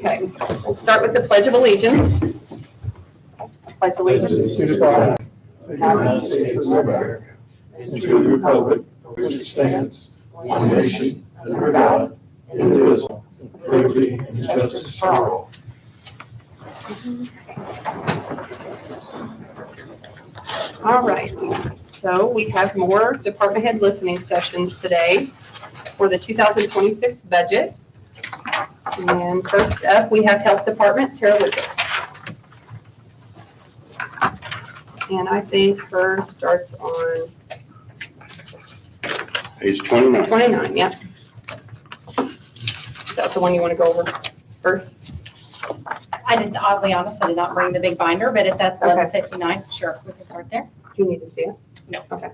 Okay, we'll start with the Pledge of Allegiance. Pledge allegiance to the flag of the United States of America and to the republic for which it stands, one nation, under God, indivisible, with liberty and justice for all. All right, so we have more department head listening sessions today for the 2026 budget. And first up, we have Health Department, Tara Lucas. And I think hers starts on Page 29. 29, yep. Is that the one you want to go over first? I did, oddly honest, I did not bring the big binder, but if that's Okay. 1159, sure, we can start there. Do you need to see it? No. Okay.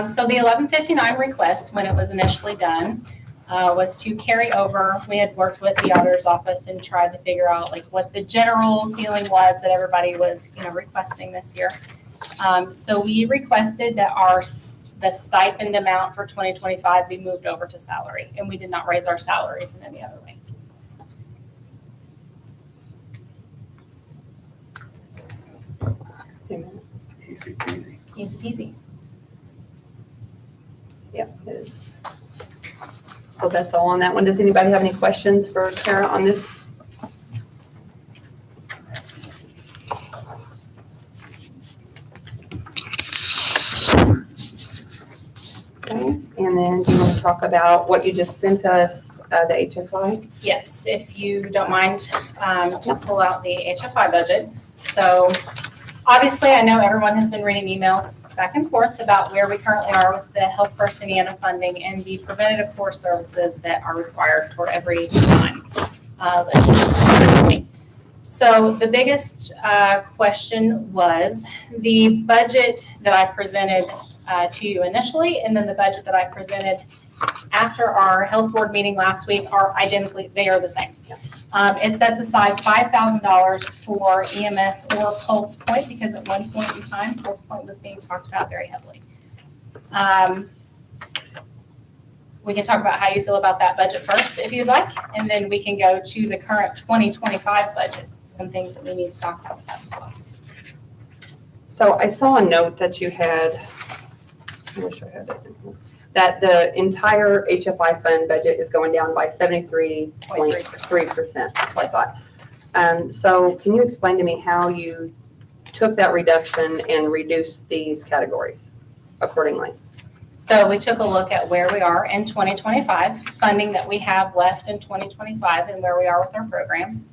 So the 1159 request, when it was initially done, was to carry over. We had worked with the auditor's office and tried to figure out like what the general feeling was that everybody was, requesting this year. So we requested that the stipend amount for 2025 be moved over to salary, and we did not raise our salaries in any other way. Easy peasy. Easy peasy. Yep, it is. So that's all on that one. Does anybody have any questions for Tara on this? Okay, and then do you want to talk about what you just sent us, the HFI? Yes, if you don't mind, to pull out the HFI budget. So obviously, I know everyone has been reading emails back and forth about where we currently are with the Health First Indiana funding and the preventative core services that are required for every time. So the biggest question was the budget that I presented to you initially, and then the budget that I presented after our health board meeting last week are identically, they are the same. It sets aside $5,000 for EMS or Pulse Point, because at one point in time, Pulse Point was being talked about very heavily. We can talk about how you feel about that budget first, if you'd like, and then we can go to the current 2025 budget, some things that we need to talk about as well. So I saw a note that you had, I wish I had that in here, that the entire HFI fund budget is going down by 73.3%. That's what I thought. So can you explain to me how you took that reduction and reduced these categories accordingly? So we took a look at where we are in 2025, funding that we have left in 2025 and where we are with our programs.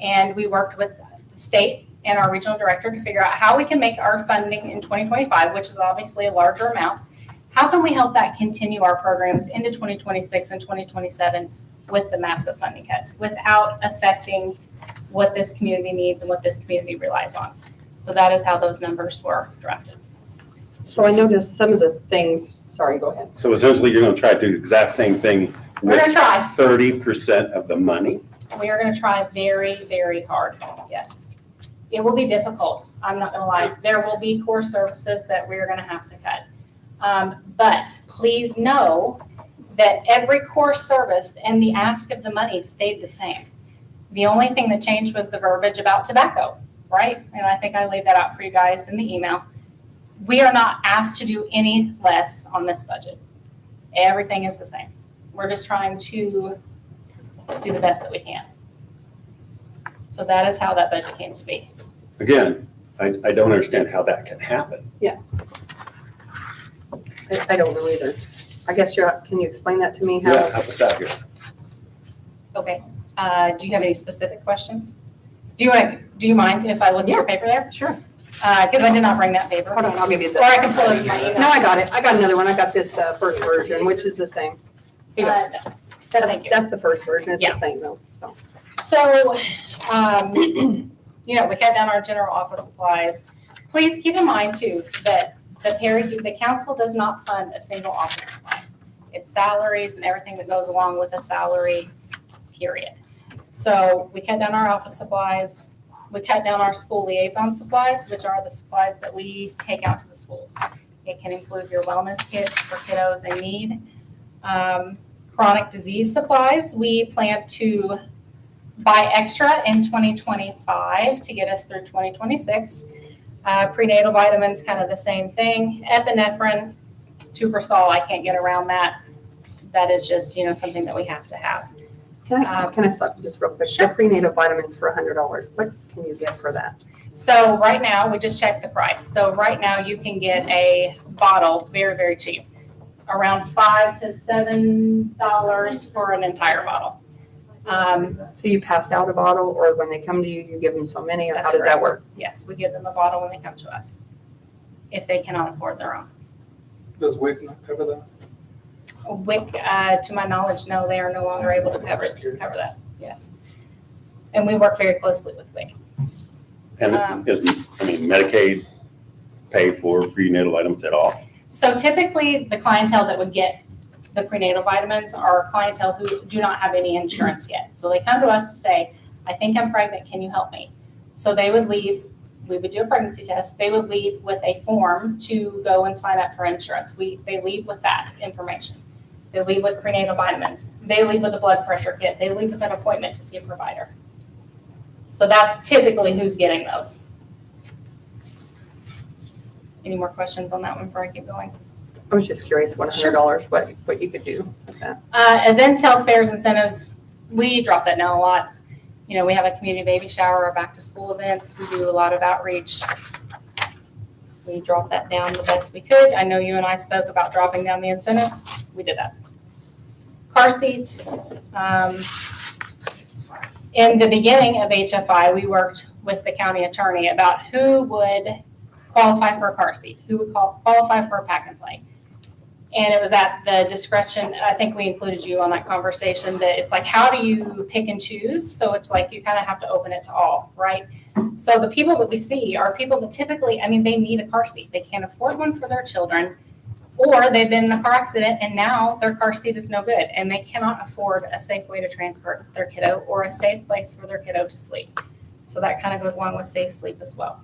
And we worked with the state and our regional director to figure out how we can make our funding in 2025, which is obviously a larger amount. How can we help that continue our programs into 2026 and 2027 with the massive funding cuts without affecting what this community needs and what this community relies on? So that is how those numbers were drafted. So I noticed some of the things, sorry, go ahead. So essentially, you're going to try to do the exact same thing We're going to try. 30% of the money. We are going to try very, very hard. Yes. It will be difficult. I'm not going to lie. There will be core services that we're going to have to cut. But please know that every core service and the ask of the money stayed the same. The only thing that changed was the verbiage about tobacco, right? And I think I laid that out for you guys in the email. We are not asked to do any less on this budget. Everything is the same. We're just trying to do the best that we can. So that is how that budget came to be. Again, I don't understand how that can happen. I don't know either. I guess can you explain that to me? How? Yeah, help us out here. Okay. Do you have any specific questions? Do you mind if I look at your paper there? Sure. Because I did not bring that paper. Hold on, I'll give you this. Or I can pull it in my email. No, I got it. I got another one. I got this first version, which is the same. Here you go. Thank you. That's the first version. It's Yeah. the same though. So. So, we cut down our general office supplies. Please keep in mind too, that the council does not fund a single office supply. It's salaries and everything that goes along with a salary, period. So we cut down our office supplies. We cut down our school liaison supplies, which are the supplies that we take out to the schools. It can include your wellness kits for kiddos in need. Chronic disease supplies, we plan to buy extra in 2025 to get us through 2026. Prenatal vitamins, kind of the same thing. Epinephrine, Tubersol, I can't get around that. That is just, something that we have to have. Can I stop you just real quick? Sure. The prenatal vitamins for $100, what can you get for that? So right now, we just checked the price. So right now, you can get a bottle very, very cheap, around $5 to $7 for an entire bottle. So you pass out a bottle, or when they come to you, you give them so many, or how That's does that correct. work? Yes, we give them a bottle when they come to us, if they cannot afford their own. Does WIC not cover that? WIC, to my knowledge, no, they are no longer able to cover that, yes. And we work very closely with WIC. And Medicaid pay for prenatal vitamins at all? So typically, the clientele that would get the prenatal vitamins are clientele who do not have any insurance yet. So they come to us to say, I think I'm pregnant, can you help me? So they would leave, we would do a pregnancy test, they would leave with a form to go and sign up for insurance. They leave with that information. They leave with prenatal vitamins. They leave with a blood pressure kit. They leave with an appointment to see a provider. So that's typically who's getting those. Any more questions on that one before I keep going? I was just curious, $100, what you could do with that. Events, health fairs, incentives, we drop that down a lot. We have a community baby shower, our back to school events. We do a lot of outreach. We dropped that down the best we could. I know you and I spoke about dropping down the incentives. We did that. Car seats. In the beginning of HFI, we worked with the county attorney about who would qualify for a car seat, who would qualify for a pack and play. And it was at the discretion, I think we included you on that conversation, that it's like, how do you pick and choose? So it's like you kind of have to open it to all, right? So the people that we see are people that typically, they need a car seat. They can't afford one for their children, or they've been in a car accident and now their car seat is no good and they cannot afford a safe way to transport their kiddo or a safe place for their kiddo to sleep. So that kind of goes along with safe sleep as well.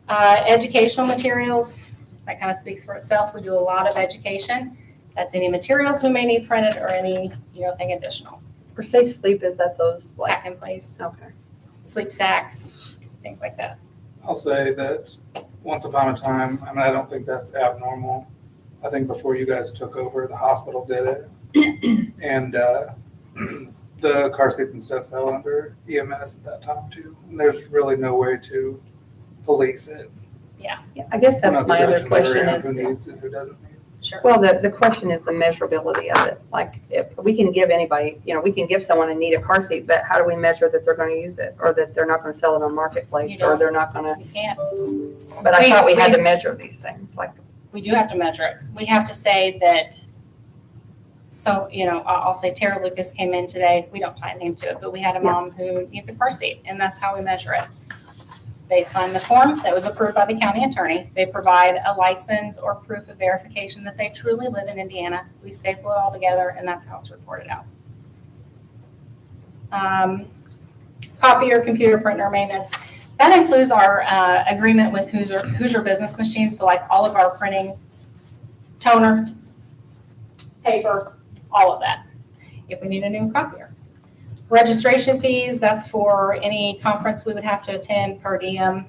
Educational materials, that kind of speaks for itself. We do a lot of education. That's any materials we may need printed or any, thing additional. For safe sleep, is that those Pack and place, okay. sleep sacks, things like that. I'll say that once upon a time, I don't think that's abnormal. I think before you guys took over, the hospital did it. Yes. And the car seats and stuff fell under EMS at that time too. And there's really no way to police it. Yeah, I guess that's my other question Who is, needs it, who doesn't need it. Sure. well, the question is the measurability of it. Like, if we can give anybody, we can give someone a need a car seat, but how do we measure that they're going to use it, or that they're not going to sell it on Marketplace, You don't. or they're not going to, You can't. but I thought we had to measure these things, like. We do have to measure it. We have to say that, so, I'll say Tara Lucas came in today. We don't tie a name to it, but we had a mom who needs a car seat, and that's how we measure it. They sign the form that was approved by the county attorney. They provide a license or proof of verification that they truly live in Indiana. We staple it all together, and that's how it's reported out. Copier, computer, printer maintenance. That includes our agreement with Hoosier Business Machines. So like all of our printing, toner, paper, all of that, if we need a new copier. Registration fees, that's for any conference we would have to attend, per diem,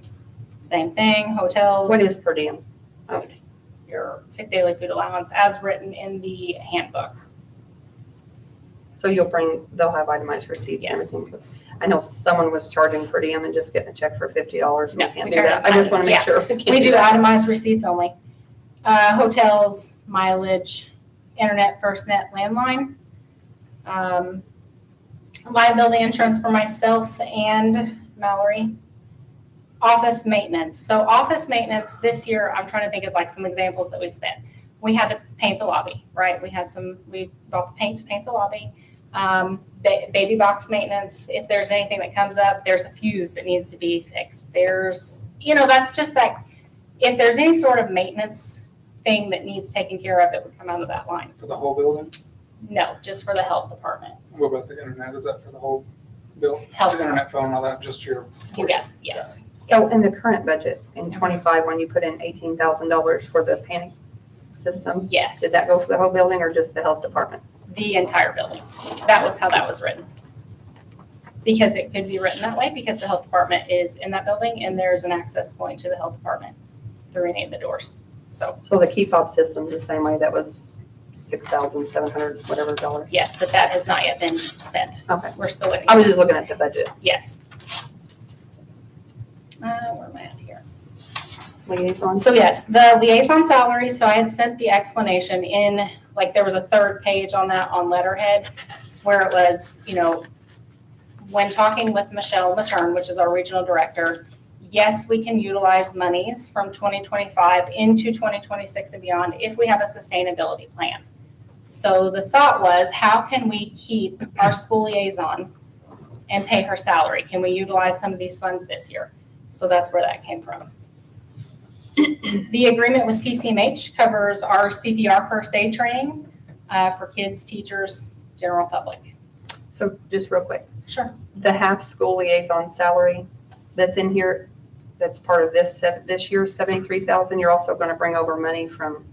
same thing, hotels. What is per diem? Food, your daily food allowance as written in the handbook. So they'll have itemized receipts and Yes. everything, 'cause I know someone was charging per diem and just getting a check for $50. No, We can't we do charge that. I just want to make yeah. sure. We do that. itemized receipts only. Hotels, mileage, internet, FirstNet, landline. Liability insurance for myself and Mallory. Office maintenance. So office maintenance this year, I'm trying to think of like some examples that we spent. We had to paint the lobby, right? We bought the paint to paint the lobby. Baby box maintenance. If there's anything that comes up, there's a fuse that needs to be fixed. That's just that. If there's any sort of maintenance thing that needs taken care of, it would come out of that line. For the whole building? No, just for the health department. What about the internet? Is that for the whole building? Health. The internet, phone, all that, just your You got, yes. So in the current budget, in 25, when you put in $18,000 for the panic system, Yes. did that go for the whole building or just the health department? The entire building. That was how that was written. because it could be written that way because the health department is in that building and there's an access point to the health department through any of the doors. So So the key fob system's the same way, that was $6,700, whatever dollars. yes, but that has not yet been spent. Okay. We're still waiting. I was just looking at the budget. Yes. Where am I at here? Liaison. So yes, the liaison salary, so I had sent the explanation in, like there was a third page on that on letterhead where it was, when talking with Michelle Matern, which is our regional director, yes, we can utilize monies from 2025 into 2026 and beyond if we have a sustainability plan. So the thought was, how can we keep our school liaison and pay her salary? Can we utilize some of these funds this year? So that's where that came from. The agreement with PCMH covers our CPR first aid training for kids, teachers, general public. So just real quick, Sure. the half school liaison salary that's in here, that's part of this year's 73,000, you're also going to bring over money from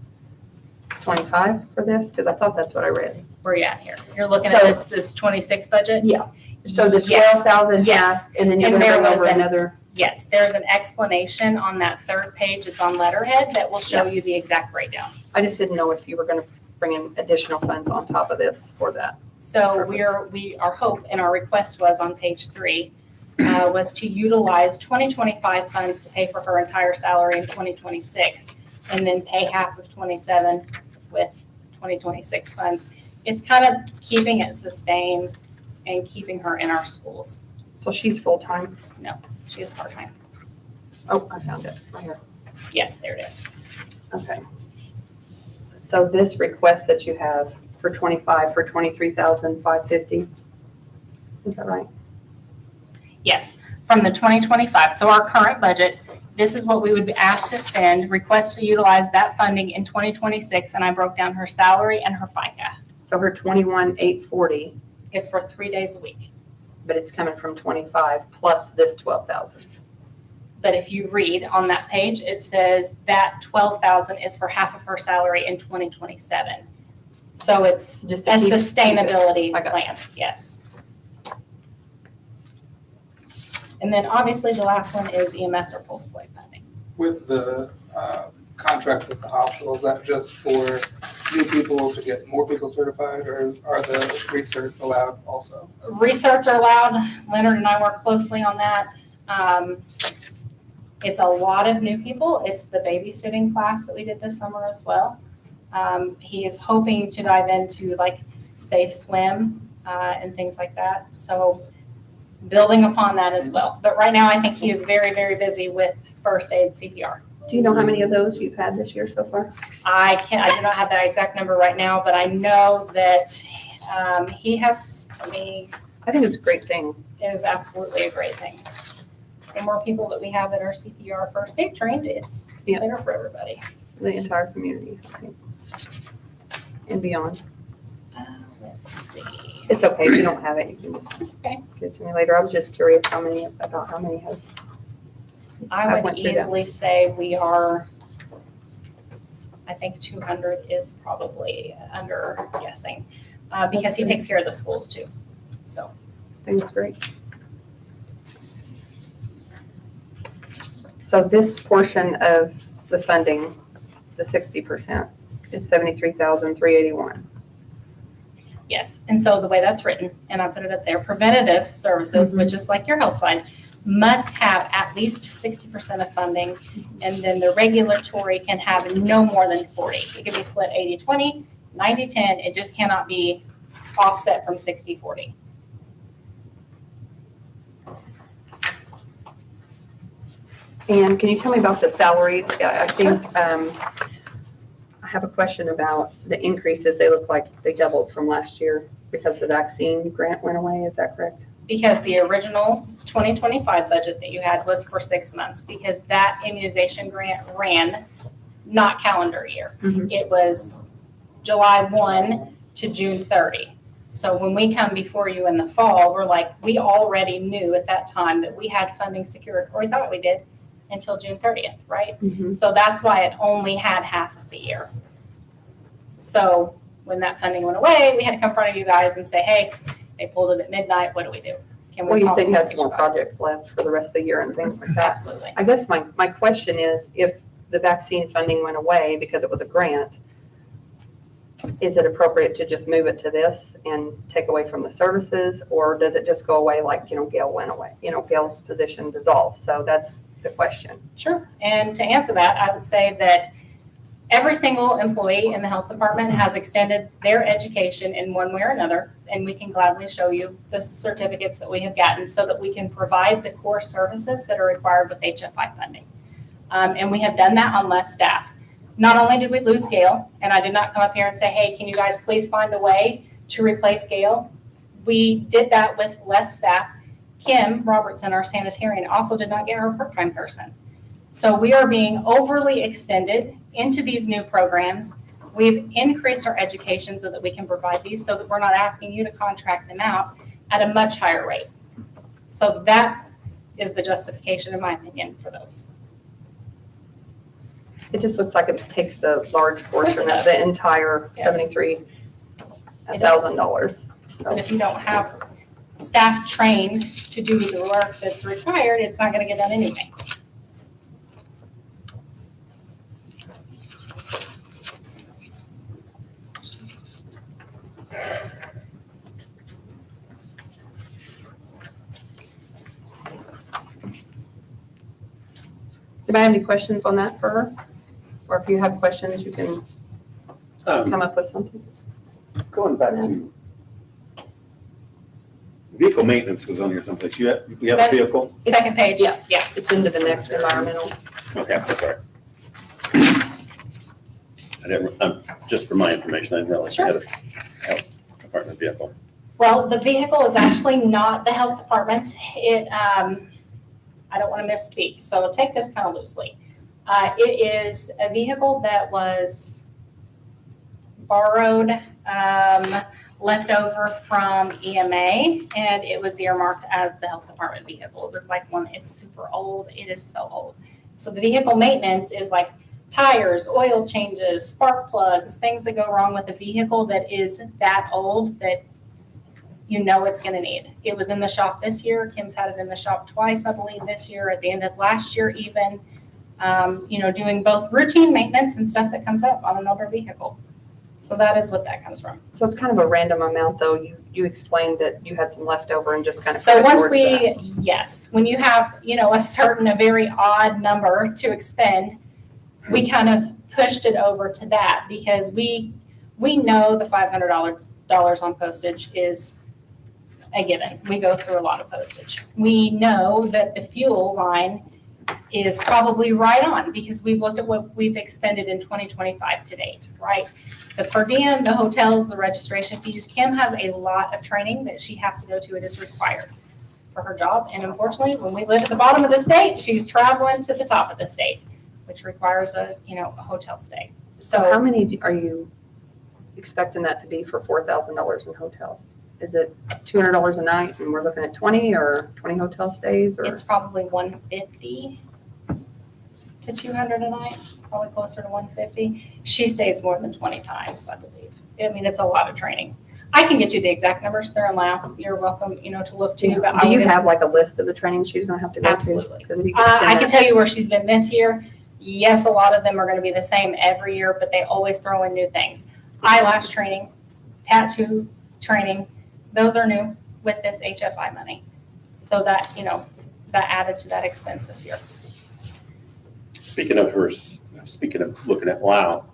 25 for this? Because I thought that's what I read. Where you at here? You're looking at So- this 26 budget? Yeah. So the Yes. 12,000 Yes. half, and then you're And going to there bring was over an- another. Yes, there's an explanation on that third page. It's on letterhead that will show you the exact breakdown. I just didn't know if you were going to bring in additional funds on top of this for that. So our hope and our request was on page 3, was to utilize 2025 funds to pay for her entire salary in 2026, and then pay half of 27 with 2026 funds. It's kind of keeping it sustained and keeping her in our schools. So she's full-time? She is part-time. Oh, I found it right here. Yes, there it is. Okay. So this request that you have for 25, for 23,550, is that right? Yes, from the 2025. So our current budget, this is what we would be asked to spend, request to utilize that funding in 2026, and I broke down her salary and her FICA So her 21,840, is for 3 days a week. but it's coming from 25 plus this 12,000. But if you read on that page, it says that 12,000 is for half of her salary in 2027. So it's Just a to keep- sustainability I got plan, yes. And then obviously the last one is EMS or pulse plate funding. With the contract with the hospital, is that just for new people to get more people certified, or are the recerts allowed also? Recerts are allowed. Leonard and I work closely on that. It's a lot of new people. It's the babysitting class that we did this summer as well. He is hoping to dive into like safe swim and things like that. So building upon that as well. But right now, I think he is very, very busy with first aid CPR. Do you know how many of those you've had this year so far? I do not have that exact number right now, but I know that he has, I think it's a great thing. it is absolutely a great thing. The more people that we have that are CPR first aid trained, it's Yeah. better for everybody. The entire community, I think, and beyond. Let's see. It's okay, if you don't have it, you can just It's okay. give it to me later. I was just curious about how many has. I would went through that. easily say we are, I think 200 is probably under guessing, because he takes care of the schools too. So, I think it's great. So this portion of the funding, the 60%, is 73,381. yes. And so the way that's written, and I put it up there, preventative services, which is like your health side, must have at least 60% of funding, and then the regulatory can have no more than 40. It can be split 80-20, 90-10. It just cannot be offset from 60-40. And can you tell me about the salaries? I think I have a question about the increases. They look like they doubled from last year because the vaccine grant went away. Is that correct? Because the original 2025 budget that you had was for 6 months, because that immunization grant ran not calendar year. Mhm. It was July 1 to June 30. So when we come before you in the fall, we're like, we already knew at that time that we had funding secured, or we thought we did, until June 30th, right? So that's why it only had half of the year. So when that funding went away, we had to come in front of you guys and say, hey, they pulled it at midnight, what do we do? Can we Well, you said you had complement some more each other? projects left for the rest of the year and things like that. Absolutely. I guess my question is, if the vaccine funding went away because it was a grant, is it appropriate to just move it to this and take away from the services? Or does it just go away like, Gail went away, Gail's position dissolved? So that's the question. Sure. And to answer that, I would say that every single employee in the health department has extended their education in one way or another, and we can gladly show you the certificates that we have gotten so that we can provide the core services that are required with HFI funding. And we have done that on less staff. Not only did we lose Gail, and I did not come up here and say, hey, can you guys please find a way to replace Gail? We did that with less staff. Kim Robertson, our sanitarian, also did not get her part-time person. So we are being overly extended into these new programs. We've increased our education so that we can provide these so that we're not asking you to contract them out at a much higher rate. So that is the justification, in my opinion, for those. It just looks like it takes a large portion of does. the entire Yes. $73,000. So But if you don't have staff trained to do the work that's required, it's not going to get done anyway. do I have any questions on that for her? Or if you have questions, you can come up with something. Going back to vehicle maintenance was on here someplace. We have a vehicle? Second page, Yeah. yeah. It's into the next environmental. Okay, I'm sorry. I didn't, just for my information, I didn't realize you had a health department vehicle. Well, the vehicle is actually not the health department's. I don't want to misspeak, so I'll take this kind of loosely. It is a vehicle that was borrowed, left over from EMA, and it was earmarked as the health department vehicle. It was like it's super old. It is so old. So the vehicle maintenance is like tires, oil changes, spark plugs, things that go wrong with a vehicle that is that old that it's going to need. It was in the shop this year. Kim's had it in the shop twice, I believe, this year, at the end of last year even, doing both routine maintenance and stuff that comes up on an older vehicle. So that is what that comes from. So it's kind of a random amount, though. You explained that you had some leftover and just kind of. So once yes, when you have, a very odd number to expend, we kind of pushed it over to that because we know the $500 on postage is a given. We go through a lot of postage. We know that the fuel line is probably right on because we've looked at what we've expended in 2025 to date, right? The per diem, the hotels, the registration fees. Kim has a lot of training that she has to go to. It is required for her job. And unfortunately, when we live at the bottom of the state, she's traveling to the top of the state, which requires a hotel stay. So how many are you expecting that to be for $4,000 in hotels? Is it $200 a night and we're looking at 20 or 20 hotel stays? Or It's probably 150 to 200 a night, probably closer to 150. She stays more than 20 times, I believe. I mean, it's a lot of training. I can get you the exact numbers there and now. You're welcome, to look to. But do you have like a list of the trainings she's going to have to go Absolutely. to? Absolutely. I can tell you where she's been this year. Yes, a lot of them are going to be the same every year, but they always throw in new things. Eyelash training, tattoo training, those are new with this HFI money. So that, that added to that expense this year. Speaking of looking at WOW,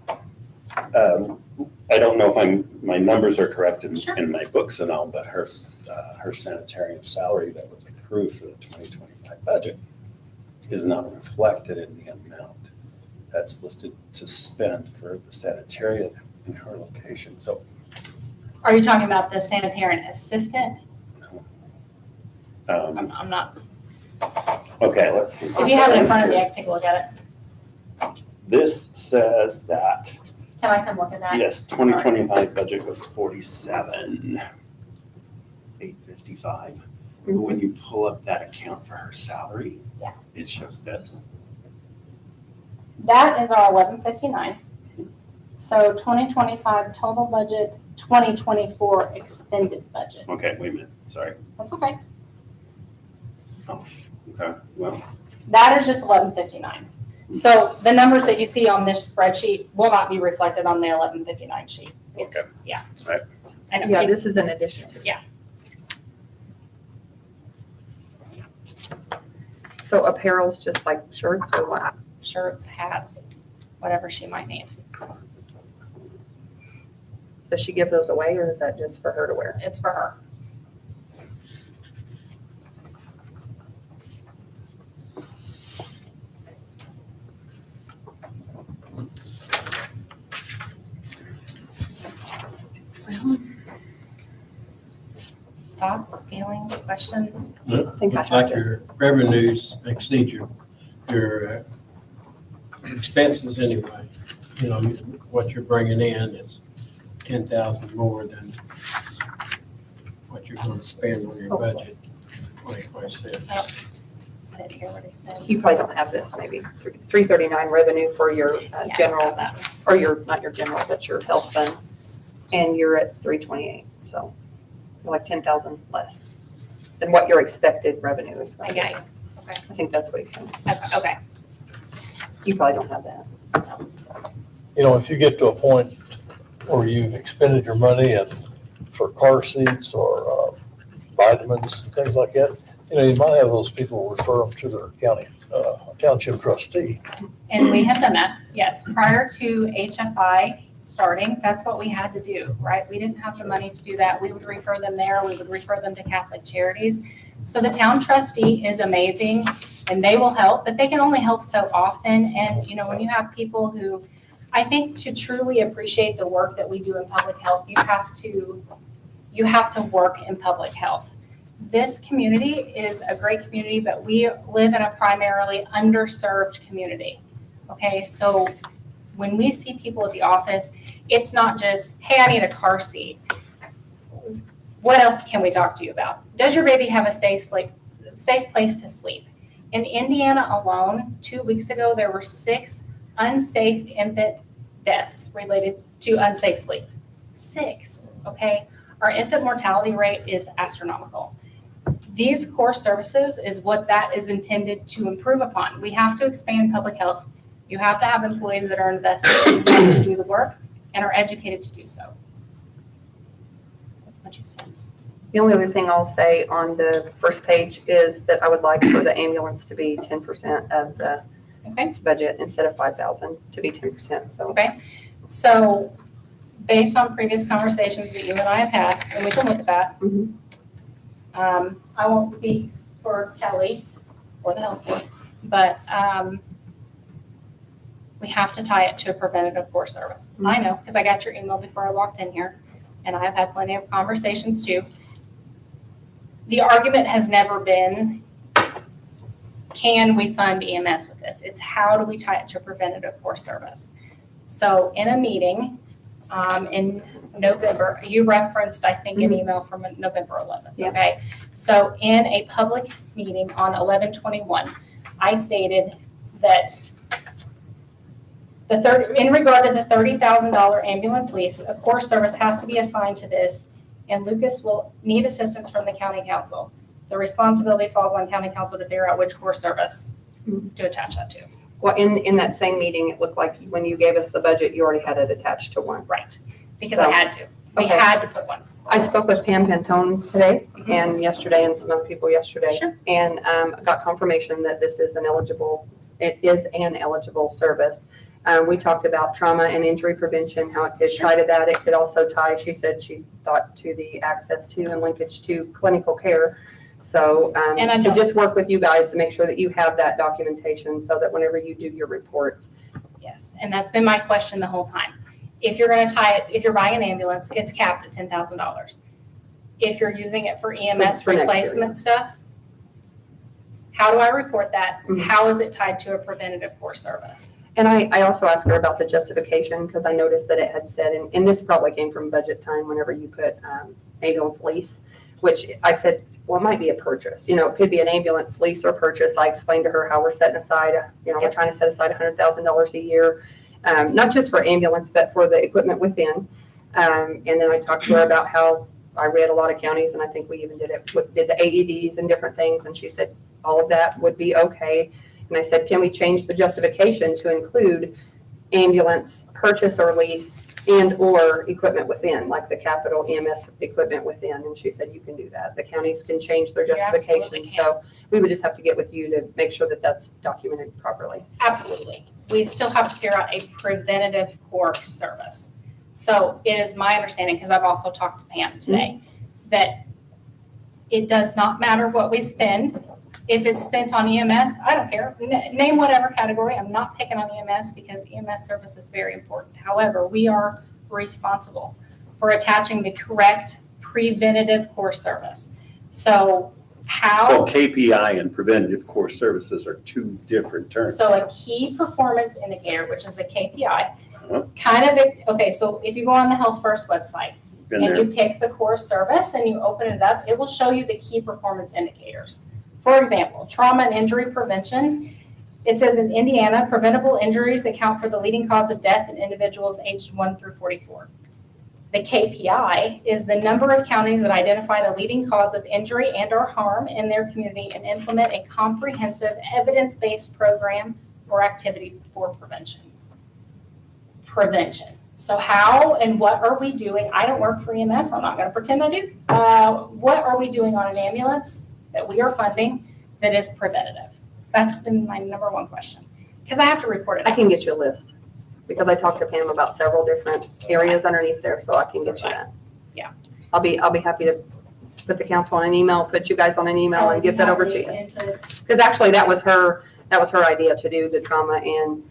I don't know if my numbers are correct in my books and all, but her sanitarian salary that was approved for the 2025 budget is not reflected in the amount that's listed to spend for the sanitarian in her location. So, Are you talking about the sanitarian assistant? I'm not. Okay, let's see. If you have it in front of you, I can take a look at it. This says that, Can I come look at that? yes, 2025 budget was 47,855. But when you pull up that account for her salary, Yeah. it shows this. That is our 1159. So 2025 total budget, 2024 extended budget. Okay, wait a minute, sorry. That's okay. Okay, well, That is just 1159. So the numbers that you see on this spreadsheet will not be reflected on the 1159 sheet. It's, yeah. Right. I know. Yeah, this is an addition. Yeah. So apparel's just like shirts or what? Shirts, hats, whatever she might need. Does she give those away or is that just for her to wear? It's for her. Thoughts, feelings, questions? I think I Looks like have it. your revenues exceed your expenses anyway. You know, what you're bringing in is 10,000 more than what you're going to spend on your Hopefully. budget, 2026. I didn't hear what he said. You probably don't have this, maybe 339 revenue for your Yeah, general, that one. or your, not your general, but your health fund. And you're at 328, so you're like 10,000 less than what your expected revenue is. I got you. I think that's what he's saying. Okay. You probably don't have that. You know, if you get to a point where you've expended your money and for car seats or vitamins and things like that, you know, you might have those people refer them to their county, township trustee. And we have done that, yes. Prior to HFI starting, that's what we had to do, right? We didn't have the money to do that. We would refer them there. We would refer them to Catholic Charities. So the town trustee is amazing and they will help, but they can only help so often. And, you know, when you have people who, I think to truly appreciate the work that we do in public health, you have to work in public health. This community is a great community, but we live in a primarily underserved community. Okay, so when we see people at the office, it's not just, hey, I need a car seat. What else can we talk to you about? Does your baby have a safe place to sleep? In Indiana alone, 2 weeks ago, there were 6 unsafe infant deaths related to unsafe sleep. 6, okay? Our infant mortality rate is astronomical. These core services is what that is intended to improve upon. We have to expand public health. You have to have employees that are invested in wanting to do the work and are educated to do so. That's my 2 cents. The only other thing I'll say on the first page is that I would like for the ambulance to be 10% of the Okay. budget instead of 5,000 to be 10%, so. Okay, so based on previous conversations that you and I have had, and we can look at that. Mhm. I won't speak for Kelly or the health board, but we have to tie it to a preventative core service. I know, because I got your email before I walked in here, and I have had plenty of conversations too. The argument has never been, can we fund EMS with this? It's how do we tie it to a preventative core service? So in a meeting in November, you referenced, I think, an email from November 11th, Yeah. okay? So in a public meeting on 11/21, I stated that in regard to the $30,000 ambulance lease, a core service has to be assigned to this, and Lucas will need assistance from the county council. The responsibility falls on county council to figure out which core service to attach that to. Well, in that same meeting, it looked like when you gave us the budget, you already had it attached to one. Right, because I had to. We Okay. had to put one. I spoke with Pam Pantones today and yesterday and some other people yesterday. Sure. And got confirmation that it is an eligible service. We talked about trauma and injury prevention, how it could tie to that. It could also tie, she said she thought, to the access to and linkage to clinical care. So And I to don't- just work with you guys to make sure that you have that documentation so that whenever you do your reports. Yes, and that's been my question the whole time. If you're gonna tie it, if you're buying an ambulance, it's capped at $10,000. If you're using it for EMS For next year. replacement stuff, how do I report that? Mhm. How is it tied to a preventative core service? And I also asked her about the justification because I noticed that it had said, and this probably came from budget time whenever you put ambulance lease, which I said, well, it might be a purchase. You know, it could be an ambulance lease or purchase. I explained to her how we're setting aside, we're Yep. trying to set aside $100,000 a year, not just for ambulance, but for the equipment within. And then I talked to her about how I read a lot of counties, and I think we even did the AEDs and different things. And she said, all of that would be okay. And I said, can we change the justification to include ambulance purchase or lease and/or equipment within, like the capital EMS equipment within? And she said, you can do that. The counties can change their You absolutely justification. can. So we would just have to get with you to make sure that that's documented properly. Absolutely. We still have to figure out a preventative core service. So it is my understanding, because I've also talked to Pam today, that it does not matter what we spend. If it's spent on EMS, I don't care. Name whatever category. I'm not picking on EMS because EMS service is very important. However, we are responsible for attaching the correct preventative core service. So how? So KPI and preventative core services are two different terms. So a key performance indicator, which is a KPI, Uh-huh. okay, so if you go on the Health First website Been and there. you pick the core service and you open it up, it will show you the key performance indicators. For example, trauma and injury prevention. It says in Indiana, preventable injuries account for the leading cause of death in individuals aged 1 through 44. The KPI is the number of counties that identify the leading cause of injury and/or harm in their community and implement a comprehensive evidence-based program or activity for prevention. So how and what are we doing? I don't work for EMS. I'm not going to pretend I do. What are we doing on an ambulance that we are funding that is preventative? That's been my number one question, because I have to report it. I can get you a list because I talked to Pam about several different areas underneath there, so I can get you that. Yeah. I'll be happy to put the council on an email, put you guys on an email and get that over to you. Because actually that was her idea to do the trauma and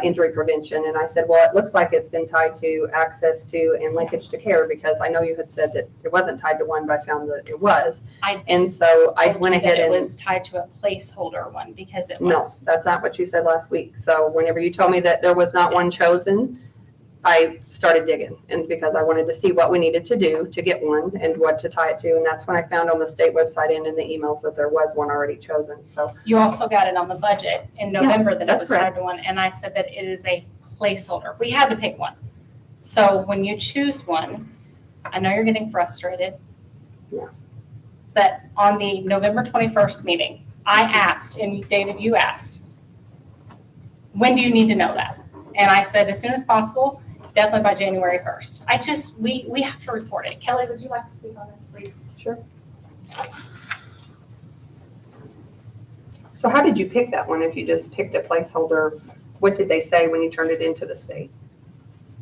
injury prevention. And I said, well, it looks like it's been tied to access to and linkage to care, because I know you had said that it wasn't tied to one, but I found that it was. And so I went ahead and. It was tied to a placeholder one because it No, was. that's not what you said last week. So whenever you told me that there was not one chosen, I started digging, and because I wanted to see what we needed to do to get one and what to tie it to. And that's when I found on the state website and in the emails that there was one already chosen. So You also got it on the budget in November that it that's was tied to one, and I said that it is a placeholder. We had to pick one. So when you choose one, I know you're getting frustrated. Yeah. But on the November 21st meeting, I asked, and David, you asked, when do you need to know that? And I said, as soon as possible, definitely by January 1st. We have to report it. Kelly, would you like to speak on this, please? Sure. So how did you pick that one if you just picked a placeholder? What did they say when you turned it into the state?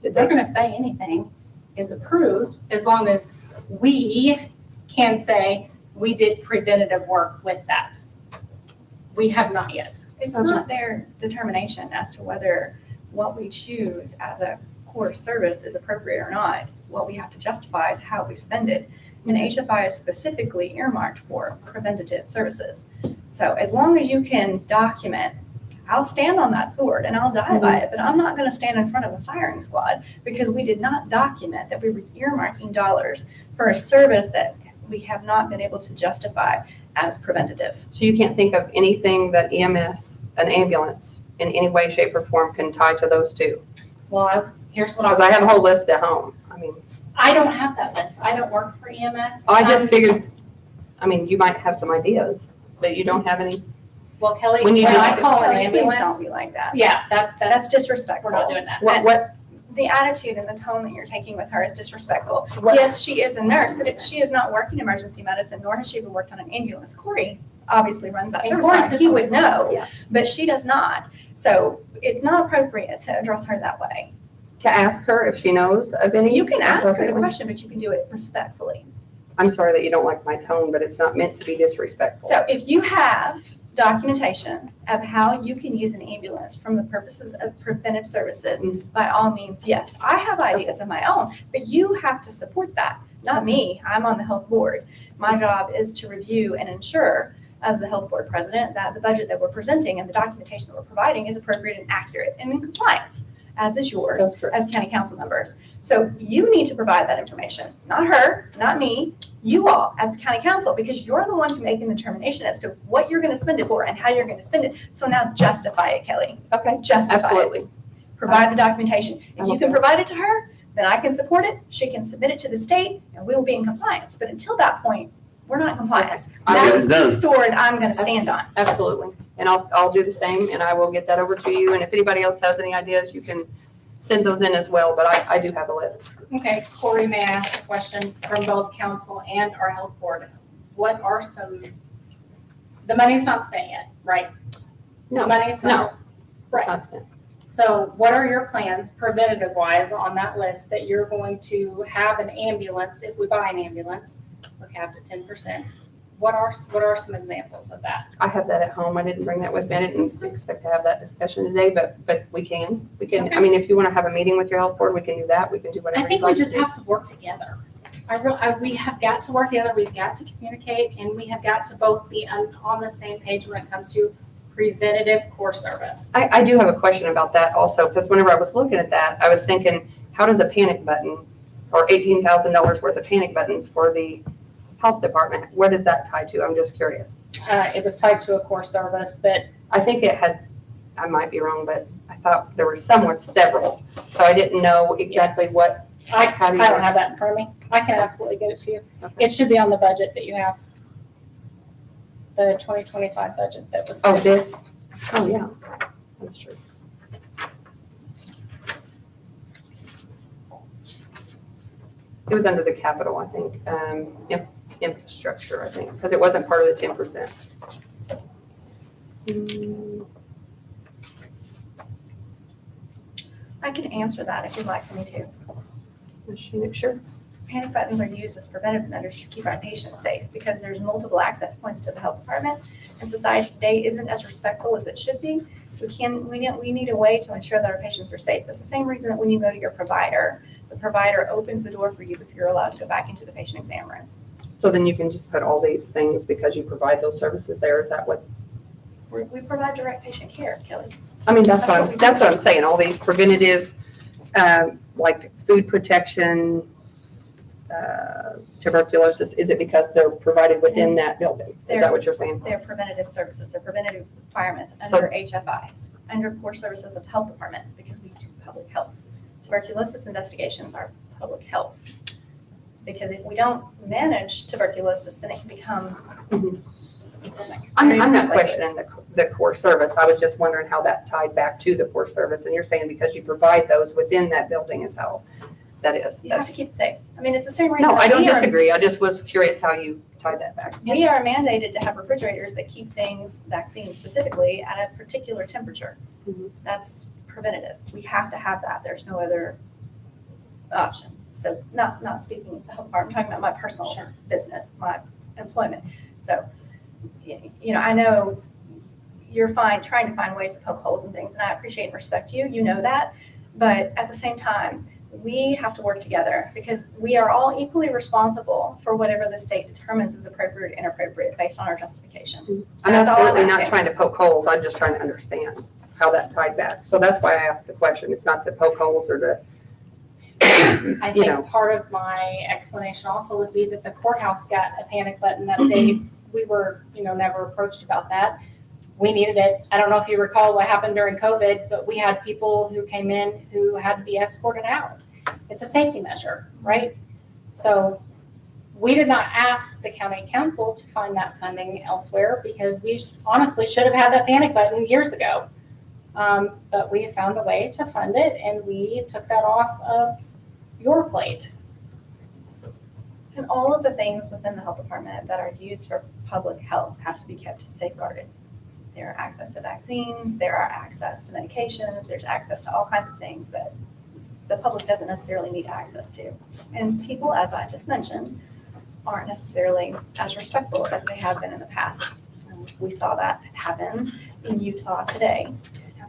Did They're they? going to say anything is approved as long as we can say we did preventative work with that. We have not yet. It's not their determination as to whether what we choose as a core service is appropriate or not. What we have to justify is how we spend it. And HFI is specifically earmarked for preventative services. So as long as you can document, I'll stand on that sword and I'll die by it, but I'm not going to stand in front of a firing squad because we did not document that we were earmarking dollars for a service that we have not been able to justify as preventative. So you can't think of anything that EMS, an ambulance, in any way, shape, or form can tie to those two? Well, here's what Because I have a whole list at home. I mean, I don't have that list. I don't work for EMS. I just figured, I mean, you might have some ideas, but you don't have any. Well, Kelly, When when you I just- call an Kelly, please don't ambulance, be like that. yeah, That's that's, disrespectful. we're not doing that. What, The attitude and the tone that you're taking with her is disrespectful. What- Yes, she is a nurse, but she is not working emergency medicine, nor has she ever worked on an ambulance. Corey obviously runs that And service Corey's line. He would different. know, Yeah. but she does not. So it's not appropriate to address her that way. to ask her if she knows of any? You can ask her the appropriately? question, but you can do it respectfully. I'm sorry that you don't like my tone, but it's not meant to be disrespectful. So if you have documentation of how you can use an ambulance from the purposes of preventive services, by all means, yes. I have ideas of my own, but you have to support that, not me. I'm on the health board. My job is to review and ensure, as the health board president, that the budget that we're presenting and the documentation that we're providing is appropriate and accurate and in compliance, as is yours That's correct. as county council members. So you need to provide that information, not her, not me, you all as county council, because you're the ones who make the determination as to what you're going to spend it for and how you're going to spend it. So now justify it, Kelly. Okay, Justify it. absolutely. Provide the documentation. If I'm you can okay. provide it to her, then I can support it. She can submit it to the state and we will be in compliance. But until that point, We're not in compliance. I That's will. the story I'm gonna stand on. Absolutely. And I'll do the same and I will get that over to you. And if anybody else has any ideas, you can send those in as well, but I do have a list. Okay, Corey, may I ask a question from both council and our health board? What are the money's not spent yet, right? No, The money's not. It's Right. not spent. So what are your plans preventative wise on that list that you're going to have an ambulance, if we buy an ambulance, we're capped at 10%. What are some examples of that? I have that at home. I didn't bring that with me. I didn't expect to have that discussion today, but we can. Okay. I mean, if you want to have a meeting with your health board, we can do that. We can do whatever I you'd think we like to just do. have to work together. We have got to work together, we've got to communicate, and we have got to both be on the same page when it comes to preventative core service. I do have a question about that also, because whenever I was looking at that, I was thinking, how does a panic button or $18,000 worth of panic buttons for the health department, where does that tie to? I'm just curious. It was tied to a core service that, I think it had, I might be wrong, but I thought there were some with several. So I didn't know exactly Yes. what. I How do you- don't have that in front of me. I can absolutely get it to you. Okay. It should be on the budget that you have. The 2025 budget that was. Oh, this? Oh, yeah, that's true. It was under the capital, I think, infrastructure, I think, because it wasn't part of the 10%. I can answer that if you'd like for me to. Sure. Panic buttons are used as preventive measures to keep our patients safe because there's multiple access points to the health department, and society today isn't as respectful as it should be. We need a way to ensure that our patients are safe. It's the same reason that when you go to your provider, the provider opens the door for you if you're allowed to go back into the patient exam rooms. So then you can just put all these things because you provide those services there, is that what? We provide direct patient care, Kelly. I mean, that's That's what we what, do. that's what I'm saying, all these preventative, like food protection, tuberculosis, is it because they're provided within that building? Is that what you're saying? They're preventative services, they're preventative requirements So- under HFI, under core services of health department, because we do public health. Tuberculosis investigations are public health. Because if we don't manage tuberculosis, then it can become. Mhm. endemic. I'm Very not persuasive. questioning the core service, I was just wondering how that tied back to the core service, and you're saying because you provide those within that building is how that is. You have to keep it safe. I mean, it's the same reason. No, I that don't we are- disagree, I just was curious how you tied that back. We are mandated to have refrigerators that keep things, vaccines specifically, at a particular temperature. Mhm. That's preventative. We have to have that. There's no other option. So not speaking of the health department, I'm talking about my personal business, my employment. So, I know you're trying to find ways to poke holes in things, and I appreciate and respect you. You know that. But at the same time, we have to work together because we are all equally responsible for whatever the state determines is appropriate and inappropriate based on our justification. I'm That's all I'm absolutely not asking. trying to poke holes, I'm just trying to understand how that tied back. So that's why I asked the question, it's not to poke holes or to, I you know. think part of my explanation also would be that the courthouse got a panic button update. We were, never approached about that. We needed it. I don't know if you recall what happened during COVID, but we had people who came in who had to be escorted out. It's a safety measure, right? So we did not ask the county council to find that funding elsewhere because we honestly should have had that panic button years ago. But we have found a way to fund it and we took that off of your plate. And all of the things within the health department that are used for public health have to be kept safeguarded. There are access to vaccines, there are access to medications, there's access to all kinds of things that the public doesn't necessarily need access to. And people, as I just mentioned, aren't necessarily as respectful as they have been in the past. We saw that happen in Utah today.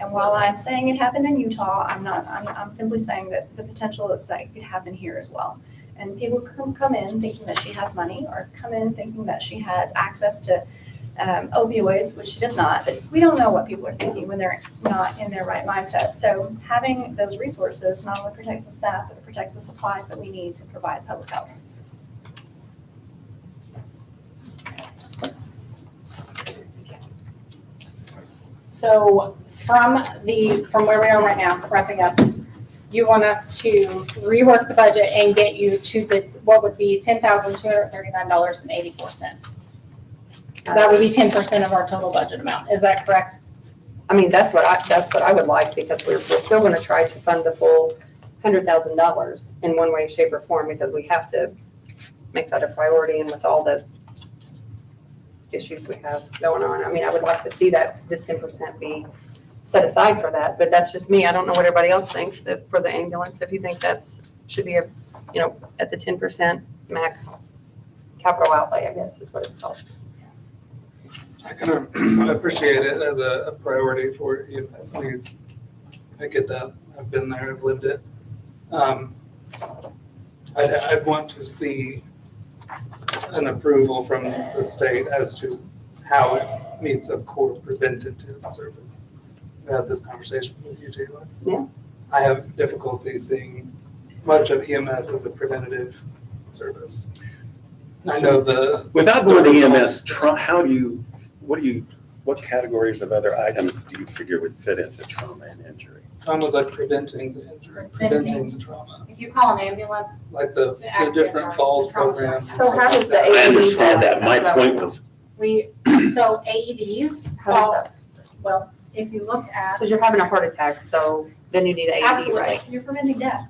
And while I'm saying it happened in Utah, I'm simply saying that the potential is that it could happen here as well. And people come in thinking that she has money or come in thinking that she has access to opioids, which she does not, but we don't know what people are thinking when they're not in their right mindset. So having those resources not only protects the staff, but it protects the supplies that we need to provide public health. So from where we are right now, wrapping up, you want us to rework the budget and get you to what would be $10,239.84. That would be 10% of our total budget amount. Is that correct? I mean, that's what I would like, because we're still gonna try to fund the full $100,000 in one way, shape, or form, because we have to make that a priority, and with all the issues we have going on. I mean, I would like to see that the 10% be set aside for that, but that's just me. I don't know what everybody else thinks that for the ambulance, if you think that's, should be at the 10% max capital outlay, I guess is what it's called. I kind of appreciate it as a priority for EMS needs. I get that. I've been there, I've lived it. I'd want to see an approval from the state as to how it meets a core preventative service. I had this conversation with you, Taylor. Yeah. I have difficulty seeing much of EMS as a preventative service. I know Without going to EMS, what categories of other items do you figure would fit into trauma and injury? trauma's like preventing the injury, preventing the trauma, If you call an ambulance, like the accidents different are- falls the traumas are- programs. and So stuff how like does the that. I understand that. My point was, so AEDs How does fall, that? well, if you look at. Because you're having a heart attack, so then you need AED, Absolutely. right? You're preventing death.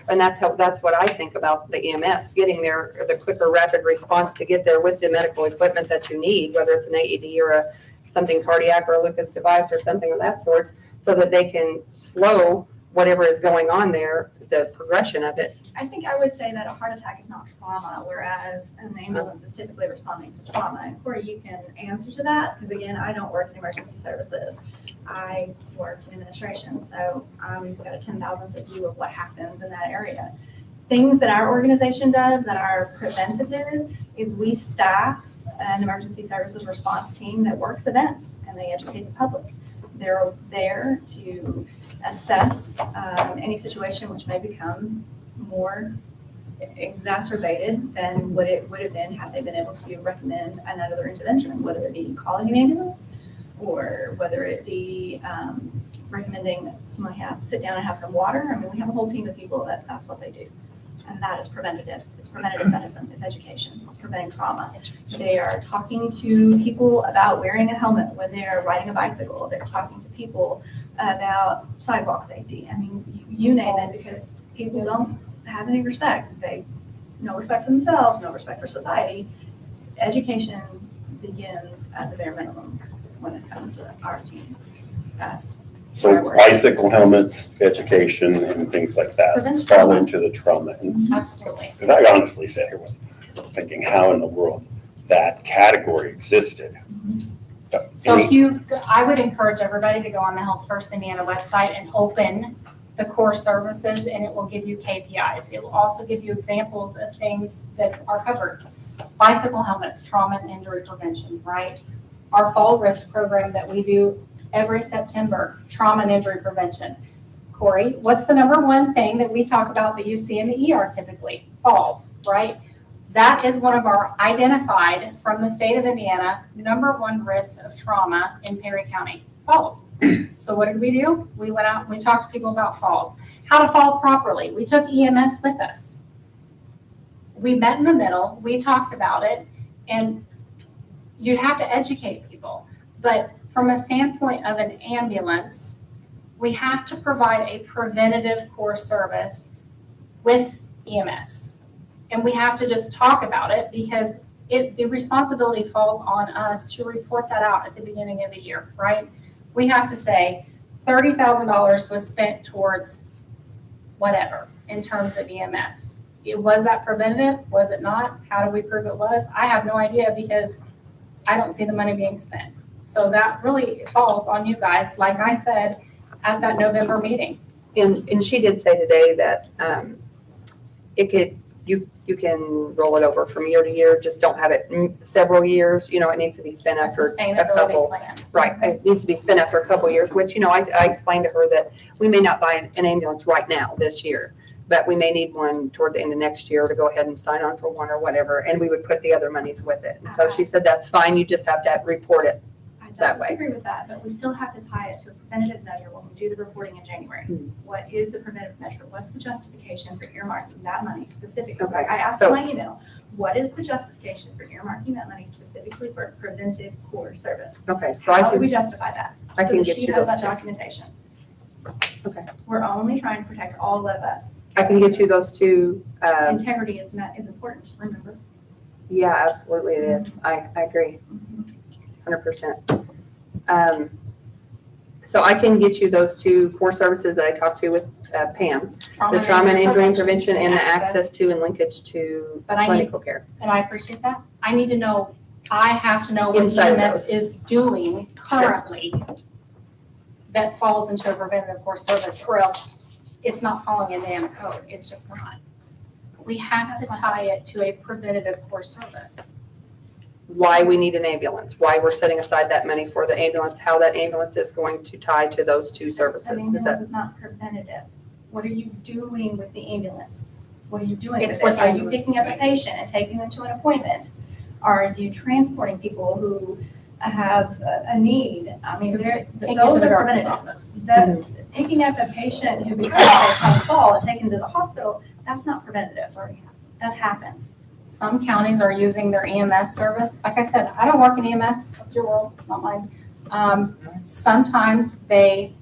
And that's what I think about the EMS, getting there, the quicker rapid response to get there with the medical equipment that you need, whether it's an AED or something cardiac or a Lucas device or something of that sort, so that they can slow whatever is going on there, the progression of it. I think I would say that a heart attack is not trauma, whereas an ambulance is typically responding to trauma. And Corey, you can answer to that, because again, I don't work in emergency services. I work in administration, so we've got a 10,000-foot view of what happens in that area. Things that our organization does that are preventative is we staff an emergency services response team that works events, and they educate the public. They're there to assess any situation which may become more exacerbated than what it would have been had they been able to recommend another intervention, whether it be calling an ambulance or whether it be recommending that somebody sit down and have some water. I mean, we have a whole team of people that's what they do. And that is preventative. It's preventative medicine. It's education. It's preventing trauma. They are talking to people about wearing a helmet when they're riding a bicycle. They're talking to people about sidewalk safety. I mean, you name it, because people don't have any respect. They no respect for themselves, no respect for society. Education begins at the bare minimum when it comes to our team. so bicycle helmets, education, and things like that Prevents fall trauma. into the trauma. Absolutely. Because I honestly sat here thinking how in the world that category existed. So I would encourage everybody to go on the Health First Indiana website and open the core services, and it will give you KPIs. It will also give you examples of things that are covered. Bicycle helmets, trauma and injury prevention, right? Our fall risk program that we do every September, trauma and injury prevention. Corey, what's the number one thing that we talk about that you see in the ER typically? Falls, right? That is one of our identified from the state of Indiana, number one risks of trauma in Perry County, falls. So what did we do? We went out, we talked to people about falls, how to fall properly. We took EMS with us. We met in the middle, we talked about it, and you'd have to educate people. But from a standpoint of an ambulance, we have to provide a preventative core service with EMS. And we have to just talk about it because the responsibility falls on us to report that out at the beginning of the year, right? We have to say $30,000 was spent towards whatever in terms of EMS. Was that preventative? Was it not? How do we prove it was? I have no idea because I don't see the money being spent. So that really falls on you guys, like I said at that November meeting. And she did say today that you can roll it over from year to year, just don't have it several years. It needs to be spent A after a sustainability couple. plan. Right, it needs to be spent after a couple of years, which, I explained to her that we may not buy an ambulance right now this year, but we may need one toward the end of next year to go ahead and sign on for one or whatever, and we would put the other monies with it. And so she said, that's fine, you just have to report it. I that don't way. disagree with that, but we still have to tie it to a preventative measure when we do the reporting in January. Hmm. What is the preventative measure? What's the justification for earmarking that money specifically? Okay, Like I asked so- in my email, what is the justification for earmarking that money specifically for a preventive core service? Okay, so I How do we can, justify that? I So can that get she you has those that two. documentation. Okay. We're only trying to protect all of us. I can get you those two. Integrity is important, remember? Yeah, absolutely it is. I agree, 100%. So I can get you those two core services that I talked to with Pam, the trauma and injury prevention and the access to and linkage to But I need, clinical care. and I appreciate that, I need to know, I have to know what Inside of EMS those. is doing currently that falls into a preventative core service, or else it's not following a damn code, it's just not. We have to tie it to a preventative core service. Why we need an ambulance, why we're setting aside that money for the ambulance, how that ambulance is going to tie to those two services. An Is ambulance that, is not preventative. What are you doing with the ambulance? What are you doing It's with what it? the Are you ambulance picking is up a doing. patient and taking them to an appointment? Are you transporting people who have a need? I mean, Take it to those the are doctor's preventative. office. That, picking up a patient who because they had a fall and taking them to the hospital, that's not preventative. It's already happened. That happened. Some counties are using their EMS service. Like I said, I don't work in EMS. That's your world, not mine. Sometimes they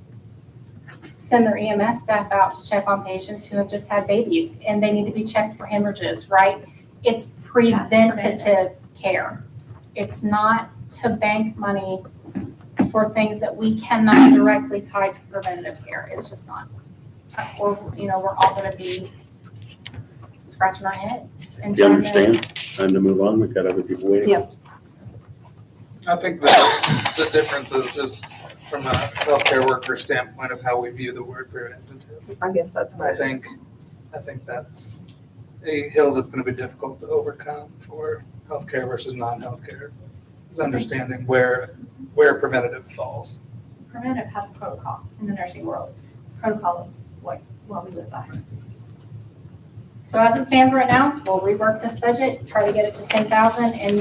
send their EMS staff out to check on patients who have just had babies and they need to be checked for hemorrhages, right? It's preventative care. It's not to bank money for things that we cannot directly tie to preventative care. It's just not. Or, we're all gonna be scratching our head and Do you trying to. understand? Time to move on. We've got other people waiting. Yeah. I think the difference is just from a healthcare worker standpoint of how we view the word preventative. I guess that's I what, think that's a hill that's gonna be difficult to overcome for healthcare versus non-healthcare. Is understanding where preventative falls. Preventative has a protocol in the nursing world. Protocol is what we live by. So as it stands right now, we'll rework this budget, try to get it to 10,000, and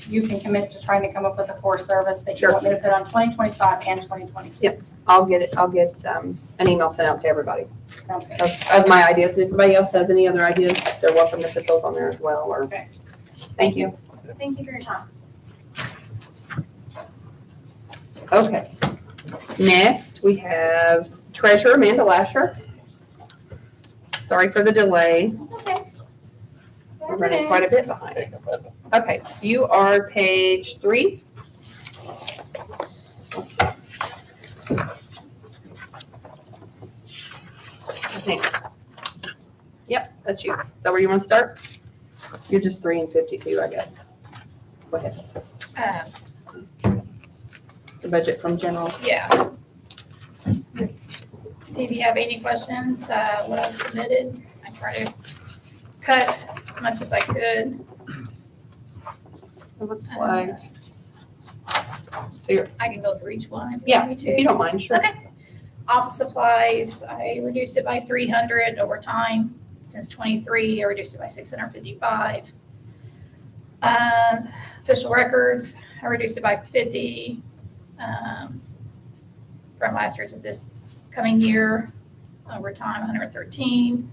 you can commit to trying to come up with a core service that you Sure. want me to put on 2025 and 2026. I'll get an email sent out to everybody Sounds good. of my ideas. And if anybody else has any other ideas, they're welcome to put those on there as well, or, Okay. thank you. Thank you for your time. Okay. Next, we have Treasurer Amanda Lasher. Sorry for the delay. Okay. We're running quite a bit behind. Okay, you are page 3. Let's see. I think. Yep, that's you. Is that where you want to start? You're just 3 and 52, I guess. Go ahead. The budget from general. Yeah. Just see if you have any questions, what I've submitted. I try to cut as much as I could. It looks like. So you're, I can go through each one if you yeah, want me if to. you don't mind, sure. Okay. Office supplies, I reduced it by 300 over time. Since '23, I reduced it by 655. Official records, I reduced it by 50 from last year to this coming year. Over time, 113.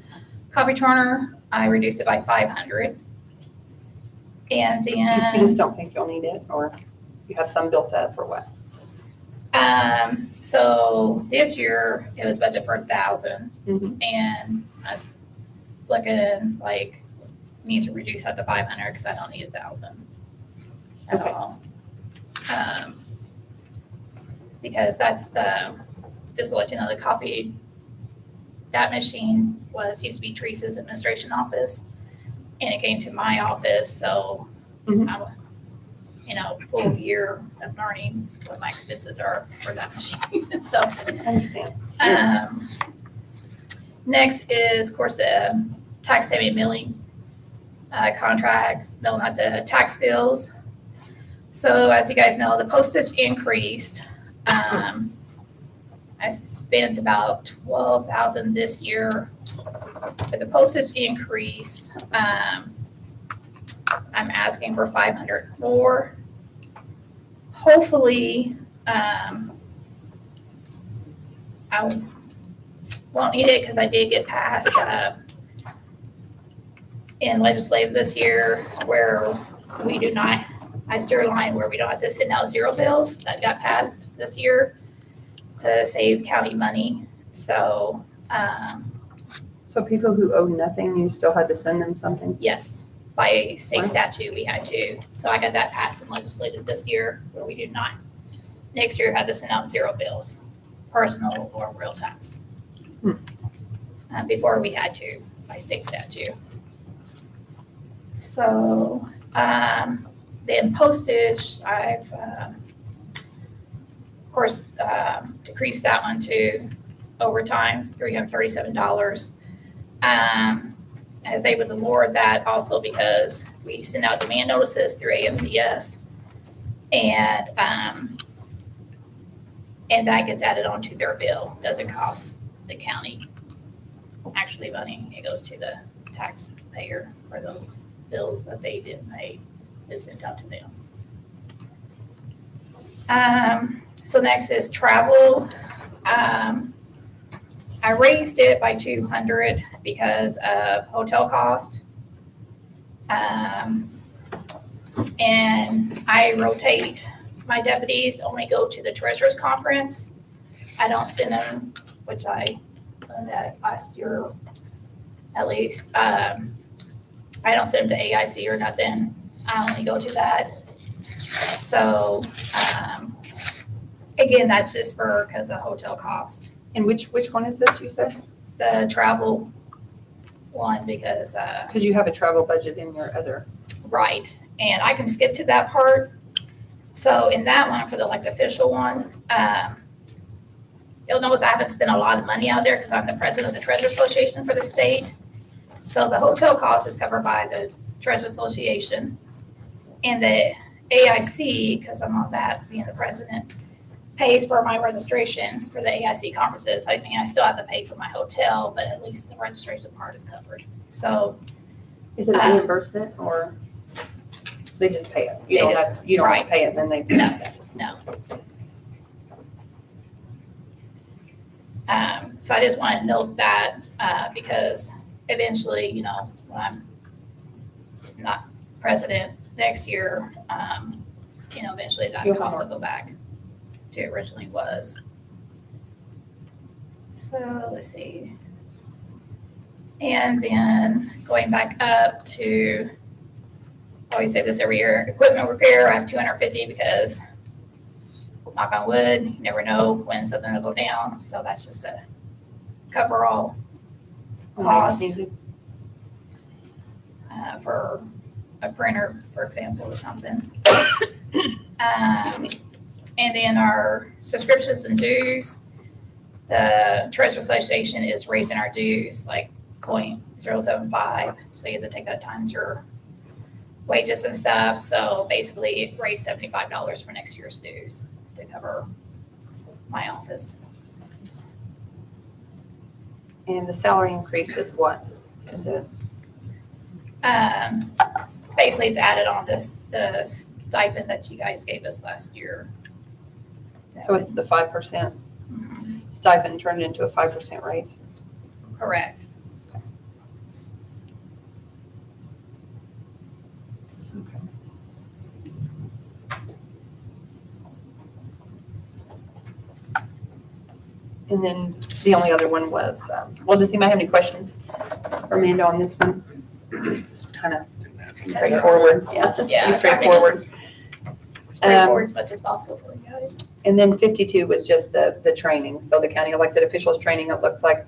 Copy toner, I reduced it by 500. And You then, just don't think you'll need it, or you have some built up, or what? so this year, it was budgeted for 1,000. Mhm. And I was looking like, need to reduce that to 500 because I don't need 1,000 at Okay. all. Because that's just to let you know, the copy, that machine used to be Teresa's administration office, and it came to my office, so Mhm. I'm, full year of learning what my expenses are for that machine, so. I understand. Next is, of course, the tax saving milling contracts, milling out the tax bills. So as you guys know, the postage increased. I spent about 12,000 this year for the postage increase. I'm asking for 500 more. hopefully, I won't need it because I did get passed in legislative this year where we do not, I steer a line where we don't have to send out zero bills. That got passed this year to save county money. So, So people who owed nothing, you still had to send them something? yes, by state Wow. statute, we had to. So I got that passed in legislative this year where we do not. Next year, had to send out zero bills, personal or real tax. Before we had to by state statute. So, then postage, I've, of course, decreased that one to overtime, $337. I was able to lower that also because we send out demand notices through AFCS. And that gets added onto their bill. Doesn't cost the county actually money. It goes to the taxpayer for those bills that they didn't pay. Is sent out to them. So next is travel. I raised it by 200 because of hotel cost. And I rotate. My deputies only go to the treasurer's conference. I don't send them, which I learned that last year at least. I don't send them to AIC or nothing. I only go to that. So, again, that's just because of hotel cost. And which one is this, you said? The travel one, because, Because you have a travel budget in your other. right, and I can skip to that part. So in that one, for the elected official one, you'll notice I haven't spent a lot of money out there because I'm the president of the Treasurer Association for the state. So the hotel cost is covered by the Treasurer Association. And the AIC, because I'm on that, being the president, pays for my registration for the AIC conferences. I mean, I still have to pay for my hotel, but at least the registration part is covered. So Is it a reimbursement or they just pay it? You They don't just- have, you don't have to right. pay it, then they. No. So I just want to note that because eventually, you know, when I'm not president next year, you know, eventually that You'll cost have will go back to it originally was. So let's see. And then going back up to, I always say this every year, equipment repair, I have 250 because knock on wood, you never know when something will go down. So that's just a cover all cost for a printer, for example, or something. And then our subscriptions and dues, the Treasurer Association is raising our dues like 0.075. So you have to take that times your wages and stuff. So basically it raised $75 for next year's dues to cover my office. And the salary increase is what? Is it? Basically it's added on this, the stipend that you guys gave us last year. So it's the 5% Mhm. stipend turned into a 5% raise? Correct. And then the only other one was, well, does anybody have any questions for Amanda on this one? It's kind of straightforward, yeah, it's Yeah, pretty straightforward. Straightforward as much as possible for you guys. And then 52 was just the training. So the county elected officials training, it looks like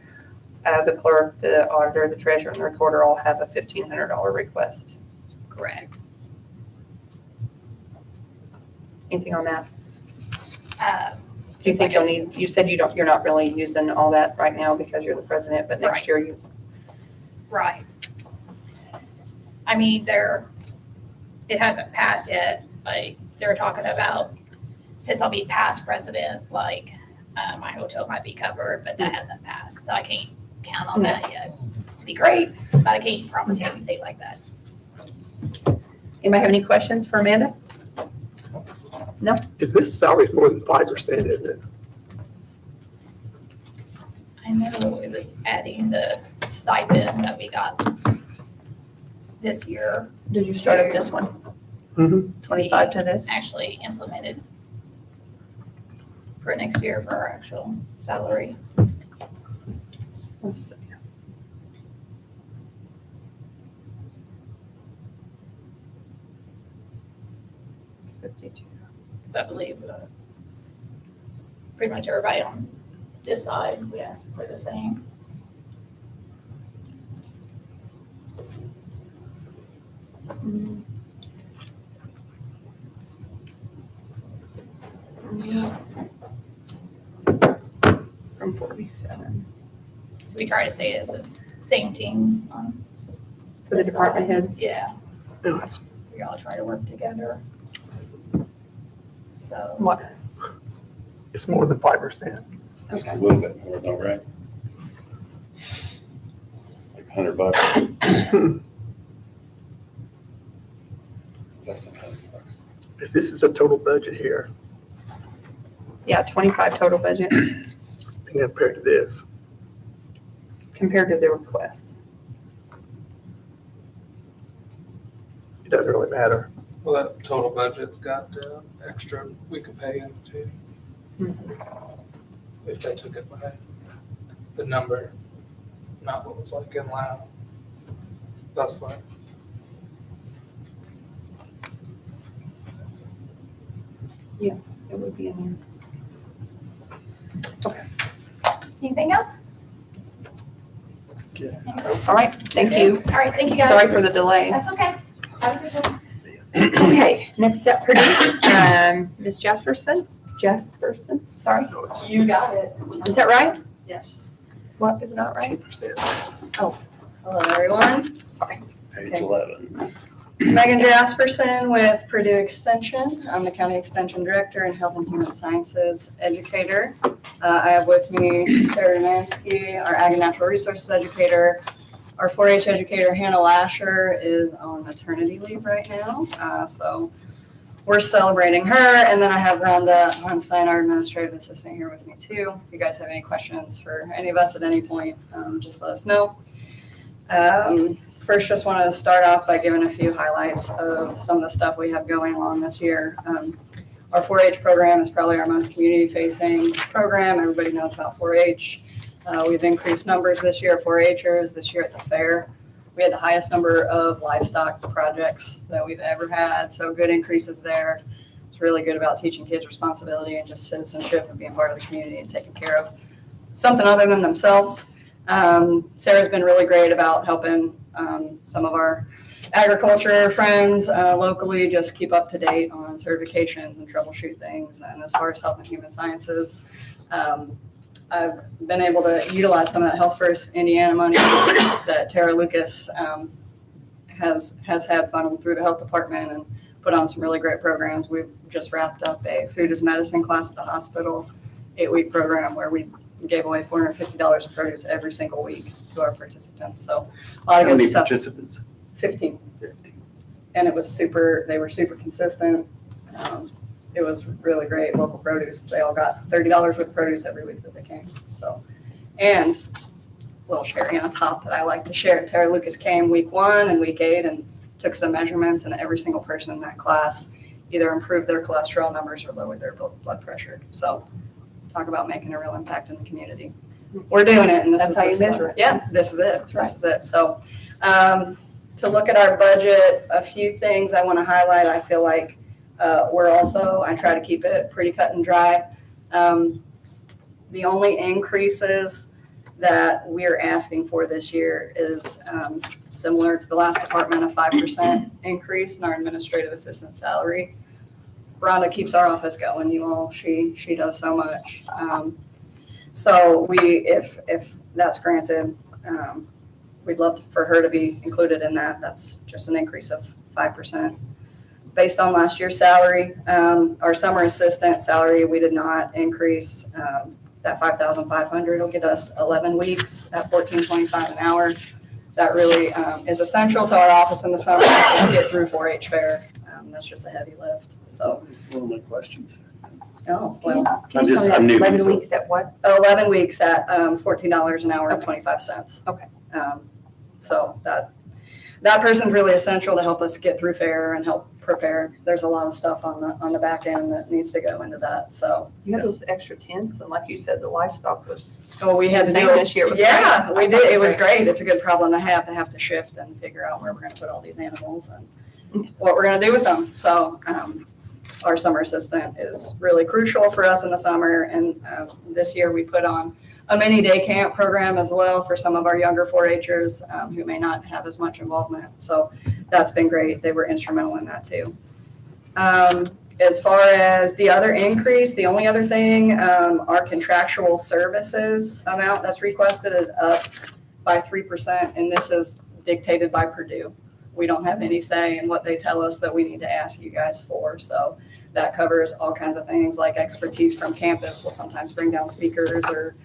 the clerk, the auditor, the treasurer, and the recorder all have a $1,500 request. Correct. Anything on that? Do you Just think like you'll need, you said you're not really using all that right now because you're the president, but next Right. year you, Right. I mean, it hasn't passed yet. Like, they're talking about, since I'll be past president, like, my hotel might be covered, but that hasn't passed. So I can't count on that yet. It'd be great, but I can't promise anything like that. anybody have any questions for Amanda? Is this salary more than 5%, isn't it? I know it was adding the stipend that we got this year. Did you start up this one? Mm-hmm. 25 to this? Actually implemented for next year for our actual salary. Let's see. 52. Because I believe pretty much everybody on this side, we asked for the same. From 47. So we try to say it's the same team on. For the this department side. heads? Yeah, No, it's, we all try to work together. So. What? it's more than 5%. Just a little bit more though, right? Like $100. Less than $100. This is a total budget here, Yeah, 25 total budget and compared to this. compared to the request. It doesn't really matter. Well, that total budget's got extra we could pay into. If they took it by the number, not what was like in line. That's fine. It would be in Anything else? there. All right, thank you. All right, thank you guys. Sorry for the delay. That's okay. Have a good one. Okay, next up, Purdue, Ms. Jasperson, sorry. No, it's You got it. Is that right? Yes. What, is it not right? 2%. Hello, everyone. Sorry. Page Okay. 11. Megan Jasperson with Purdue Extension. I'm the County Extension Director and Health and Human Sciences Educator. I have with me Sarah Mansky, our Ag and Natural Resources Educator. Our 4-H educator, Hannah Lasher, is on maternity leave right now. So we're celebrating her. And then I have Rhonda Hunstein, our administrative assistant, here with me too. If you guys have any questions for any of us at any point, just let us know. First, just wanted to start off by giving a few highlights of some of the stuff we have going on this year. Our 4-H program is probably our most community-facing program. Everybody knows about 4-H. We've increased numbers this year of 4-Hers. This year at the fair, we had the highest number of livestock projects that we've ever had, so good increases there. It's really good about teaching kids responsibility and just citizenship and being part of the community and taking care of something other than themselves. Sarah's been really great about helping some of our agriculture friends locally just keep up to date on certifications and troubleshoot things. And as far as health and human sciences, I've been able to utilize some of that Health First Indiana money that Tara Lucas has had funneled through the health department and put on some really great programs. We've just wrapped up a food as medicine class at the hospital, 8-week program where we gave away $450 of produce every single week to our participants. So a lot How of good many stuff. participants? 15. 15. And it was they were super consistent. It was really great. Local produce. They all got $30 worth of produce every week that they came. So, and a little cherry on top that I like to share. Tara Lucas came week 1 and week 8 and took some measurements, and every single person in that class either improved their cholesterol numbers or lowered their blood pressure. So talk about making a real impact in the community. We're doing it, and this That's is how you the measure it. Yeah, this is it. right. This is it. So to look at our budget, a few things I want to highlight. I feel like I try to keep it pretty cut and dry. The only increases that we're asking for this year is similar to the last department, a 5% increase in our administrative assistant salary. Rhonda keeps our office going, you all. She does so much. So if that's granted, we'd love for her to be included in that. That's just an increase of 5%. Based on last year's salary, our summer assistant salary, we did not increase. That $5,500 will get us 11 weeks at $14.25 an hour. That really is essential to our office in the summer to just get through 4-H fair. that's just a heavy lift, so. That's one of my questions. Oh, well, Can you tell me I'm that new, 11 so- weeks at what? 11 weeks at $14 an hour and 25 cents. Okay. So that person's really essential to help us get through fair and help prepare. There's a lot of stuff on the back end that needs to go into that, so. You had those extra tents, and like you said, the livestock was, Oh, we had to Same do it this year, it was Yeah, great. we did. It was great. It's a good problem to have to shift and figure out where we're gonna put all these animals and what we're gonna do with them. So, our summer assistant is really crucial for us in the summer. And, this year we put on a mini day camp program as well for some of our younger 4-Hers, who may not have as much involvement. So that's been great. They were instrumental in that too. As far as the other increase, the only other thing, our contractual services amount that's requested is up by 3%, and this is dictated by Purdue. We don't have any say in what they tell us that we need to ask you guys for. So that covers all kinds of things like expertise from campus. We'll sometimes bring down speakers or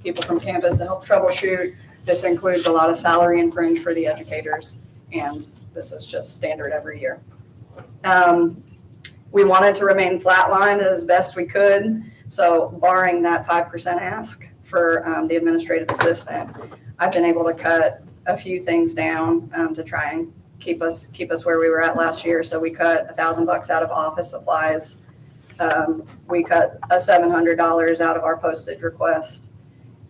people from campus to help troubleshoot. This includes a lot of salary and fringe for the educators, and this is just standard every year. We wanted to remain flatlined as best we could. So barring that 5% ask for the administrative assistant, I've been able to cut a few things down to try and keep us where we were at last year. So we cut $1,000 out of office supplies. We cut $700 out of our postage request,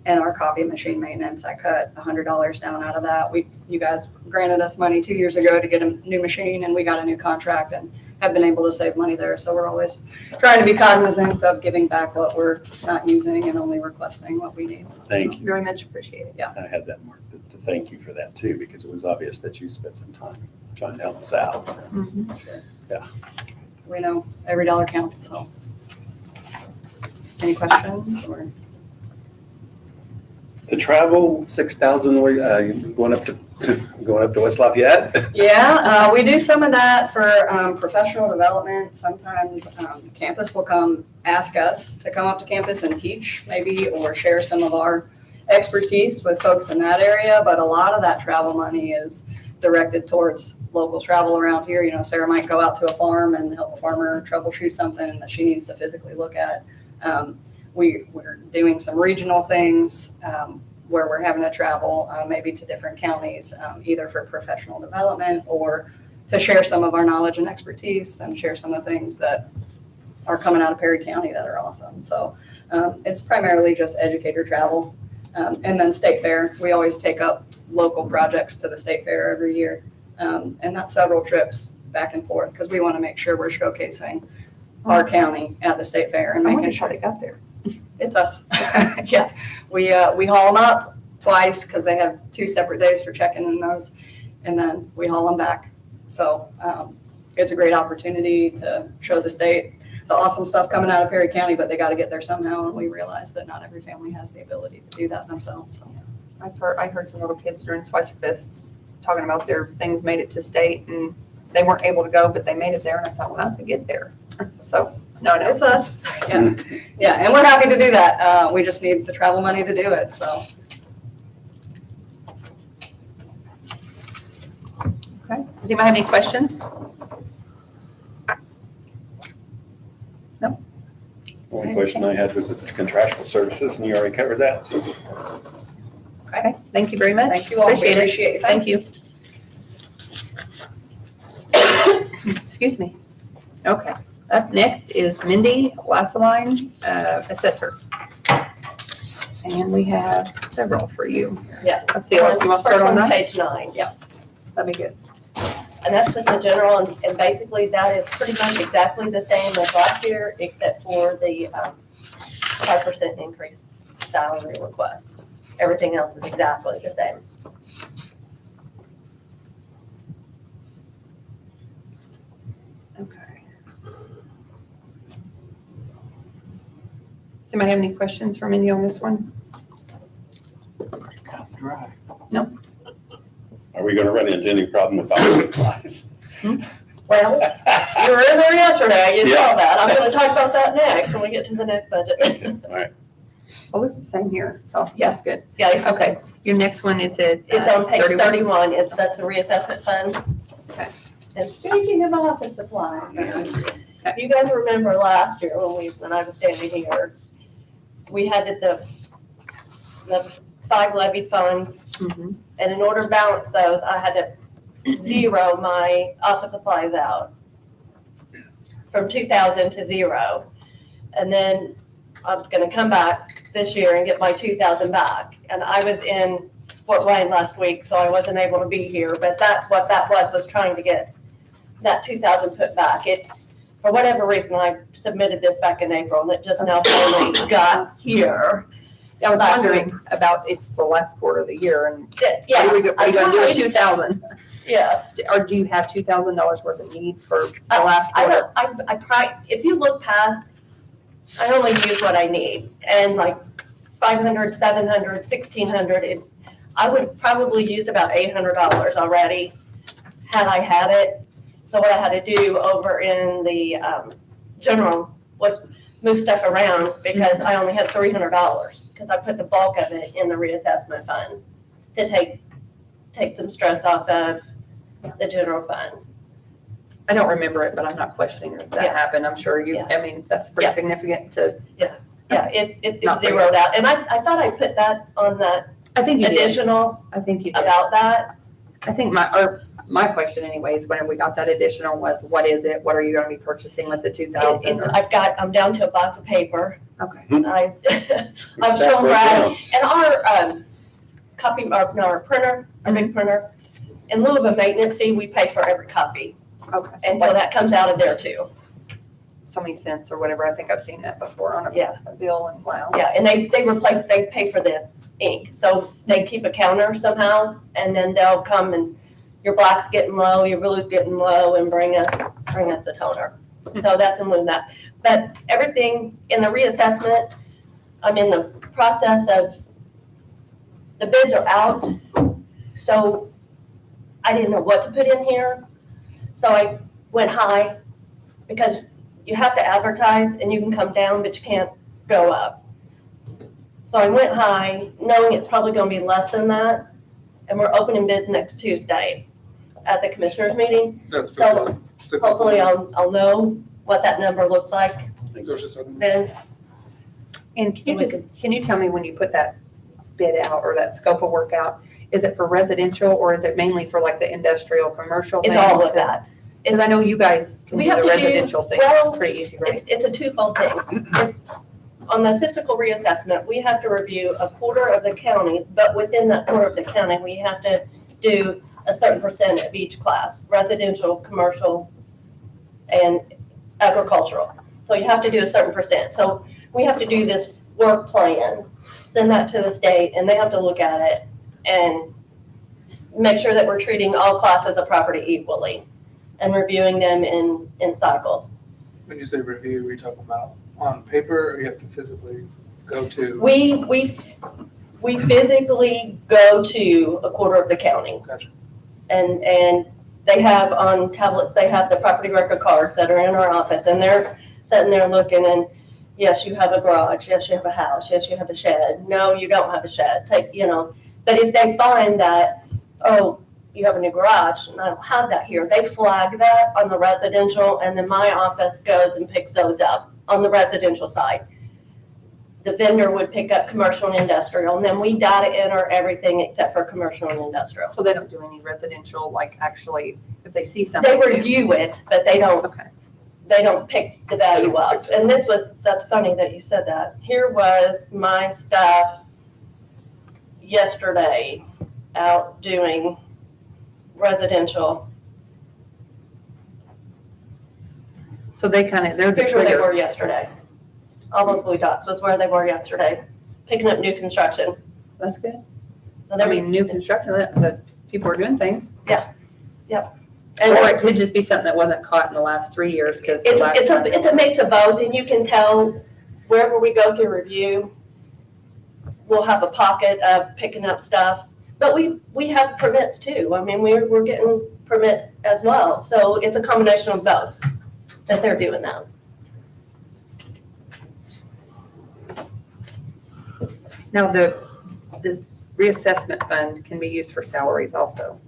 and our copy machine maintenance. I cut $100 down out of that. You guys granted us money 2 years ago to get a new machine, and we got a new contract and have been able to save money there. So we're always trying to be cognizant of giving back what we're not using and only requesting what we need. Thank you. very much appreciated. I had that marked to thank you for that too, because it was obvious that you spent some time trying to help us out. Yeah. We know every dollar counts, so. Any questions or? The travel, 6,000, going up to West Lafayette? Yeah, we do some of that for professional development. Sometimes campus will come ask us to come up to campus and teach maybe, or share some of our expertise with folks in that area. But a lot of that travel money is directed towards local travel around here. You know, Sarah might go out to a farm and help a farmer troubleshoot something that she needs to physically look at. We're doing some regional things where we're having to travel maybe to different counties, either for professional development or to share some of our knowledge and expertise and share some of the things that are coming out of Perry County that are awesome. So it's primarily just educator travel. And then state fair. We always take up local projects to the state fair every year. And that's several trips back and forth because we want to make sure we're showcasing our county at the state fair and I making wonder sure how they got there. it's us. Yeah, we haul them up twice because they have 2 separate days for checking in those, and then we haul them back. So it's a great opportunity to show the state the awesome stuff coming out of Perry County, but they got to get there somehow, and we realize that not every family has the ability to do that themselves. So. I heard some little kids during Schweitzer Fests talking about their things made it to state, and they weren't able to go, but they made it there, and I thought, well, how'd they get there? So, no, It's us. Yeah, yeah, and we're happy to do that. We just need the travel money to do it, so. Okay. Does anybody have any questions? No? The only question I had was the contractual services, and you already covered that, so. Okay, thank you very much. Thank you all. We Appreciate it. appreciate it. Thank you. Excuse me. Okay, up next is Mindy Wasseline, Assessor. And we have several for you. Yeah. Let's see, you want to start on that? Page 9, yeah. That'd be good. And that's just the general, and basically that is pretty much exactly the same as last year, except for the 5% increase salary request. Everything else is exactly the same. Okay. Does anybody have any questions for Mindy on this one? Got dry. Are we gonna run into any problem with office supplies? Well, you were in there yesterday, you Yeah. saw that. I'm gonna talk about that next when we get to the next budget. All right. Oh, it's the same here, so yeah, it's good. Yeah, it's the Okay, same. your next one is at It's on page 31. 31, that's a reassessment fund. And speaking of office supplies, if you guys remember last year when I was standing here, we had the 5 levied funds, Mhm. and in order to balance those, I had to zero my office supplies out from 2,000 to 0. And then I was gonna come back this year and get my 2,000 back. And I was in Fort Wayne last week, so I wasn't able to be here, but that's what that was trying to get that 2,000 put back. For whatever reason, I submitted this back in April, and it just now finally got here. I was Last wondering about, it's the last quarter of the year, and Yeah, what are you gonna do with 2,000? yeah. Or do you have $2,000 worth of need for the last I quarter? don't, if you look past, I only use what I need, and like 500, 700, 1,600, I would have probably used about $800 already had I had it. So what I had to do over in the general was move stuff around because I only had $300 because I put the bulk of it in the reassessment fund to take some stress off of the general fund. I don't remember it, but I'm not questioning that Yeah. happened. I'm sure you, Yeah. I mean, that's pretty Yeah. significant to. Yeah, it's Not for you. zeroed out. And I thought I put that on that I think you did. additional I think you did. about that. I think my question anyways, when we got that additional was, what is it? What are you gonna be purchasing with the 2,000? I'm down to a box of paper. Okay. I've It's shown that Brad, breakdown. and our printer, our big printer, in lieu of a maintenance fee, we pay for every copy. Okay. And so that comes out of there too. So many cents or whatever. I think I've seen that before on Yeah. a bill, and wow. Yeah, and they pay for the ink. So they keep a counter somehow, and then they'll come and your black's getting low, your blue's getting low, and bring us the toner. So that's in lieu of that. But everything in the reassessment, I'm in the process of, the bids are out, so I didn't know what to put in here. So I went high, because you have to advertise and you can come down, but you can't go up. So I went high, knowing it's probably gonna be less than that, and we're opening bids next Tuesday at the commissioners meeting. That's So for the hopefully I'll know what that number looks like then. And can you tell me when you put that bid out or that scope of work out, is it for residential or is it mainly for like the industrial, commercial? It's things? all of that. Because I know you guys can We do have the to do- residential thing well, pretty easy, right? It's a twofold thing. On the statistical reassessment, we have to review a quarter of the county, but within that quarter of the county, we have to do a certain percent of each class, residential, commercial, and agricultural. So you have to do a certain percent. So we have to do this work plan, send that to the state, and they have to look at it and make sure that we're treating all classes of property equally and reviewing them in cycles. When you say review, are you talking about on paper, or you have to physically go to? We physically go to a quarter of the county. Gotcha. And they have on tablets, they have the property record cards that are in our office, and they're sitting there looking, and yes, you have a garage, yes, you have a house, yes, you have a shed, no, you don't have a shed, but if they find that, oh, you have a new garage, and I don't have that here, they flag that on the residential, and then my office goes and picks those up on the residential side. The vendor would pick up commercial and industrial, and then we data enter everything except for commercial and industrial. So they don't do any residential, like actually, if they see They something. review it, but they don't Okay. pick the value up. And that's funny that you said that. Here was my staff yesterday out doing residential. So they're the Here's where they trigger. were yesterday. All those blue dots was where they were yesterday, picking up new construction. That's good. And I there mean, new construction, the people are doing things. and Or it could just be something that wasn't caught in the last 3 years because the It's last time. it's a mix of both, and you can tell wherever we go through review, we'll have a pocket of picking up stuff. But we have permits too. I mean, we're getting permit as well. So it's a combination of both that they're doing that. Now, this reassessment fund can be used for salaries also,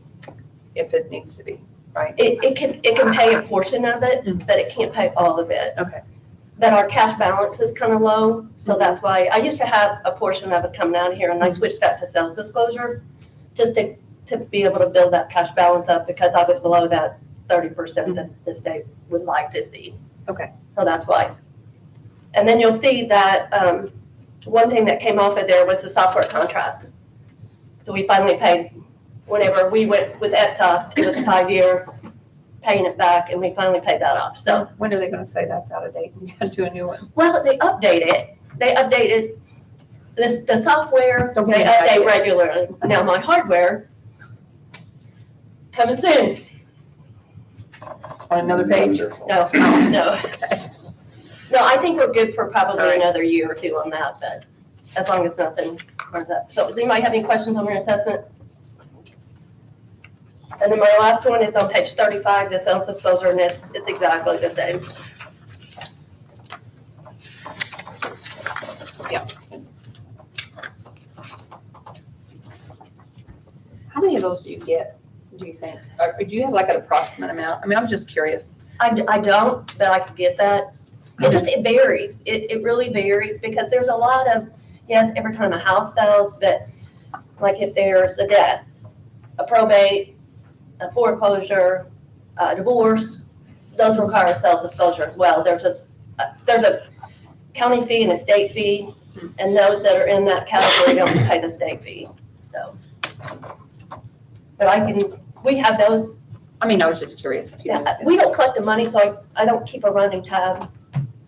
if it needs to be. right? It can pay a portion of it, Mhm. but it can't pay all of it. Okay. But our cash balance is kind of low, so that's why, I used to have a portion of it coming out of here, and I switched that to sales disclosure, just to be able to build that cash balance up, because I was below that 30% that the state would like to see. Okay. So that's why. And then you'll see that, one thing that came off of there was the software contract. So we finally paid, whenever we went with EPTA, it was a 5-year, paying it back, and we finally paid that off. So, When are they gonna say that's out of date and you gotta do a new one? well, they updated the software, Okay. they update regularly. Now, my hardware, coming soon. On another page? Wonderful. No, no. No, I think we're good for probably All right. another year or two on that, but as long as nothing burns up. So does anybody have any questions on your assessment? And then my last one is on page 35, the sales disclosure, and it's exactly the same. How many of those do you get, do you think? Or do you have like an approximate amount? I mean, I'm just curious. I don't, but I could get that. It varies. It really varies, because there's a lot of, yes, every time a house sells, but like if there's a death, a probate, a foreclosure, a divorce, those require a self-disclosure as well. There's a county fee and a state fee, and those that are in that category don't pay the state fee, so. But we have those. I mean, I was just curious. If you Yeah, knew. we don't collect the money, so I don't keep a running tab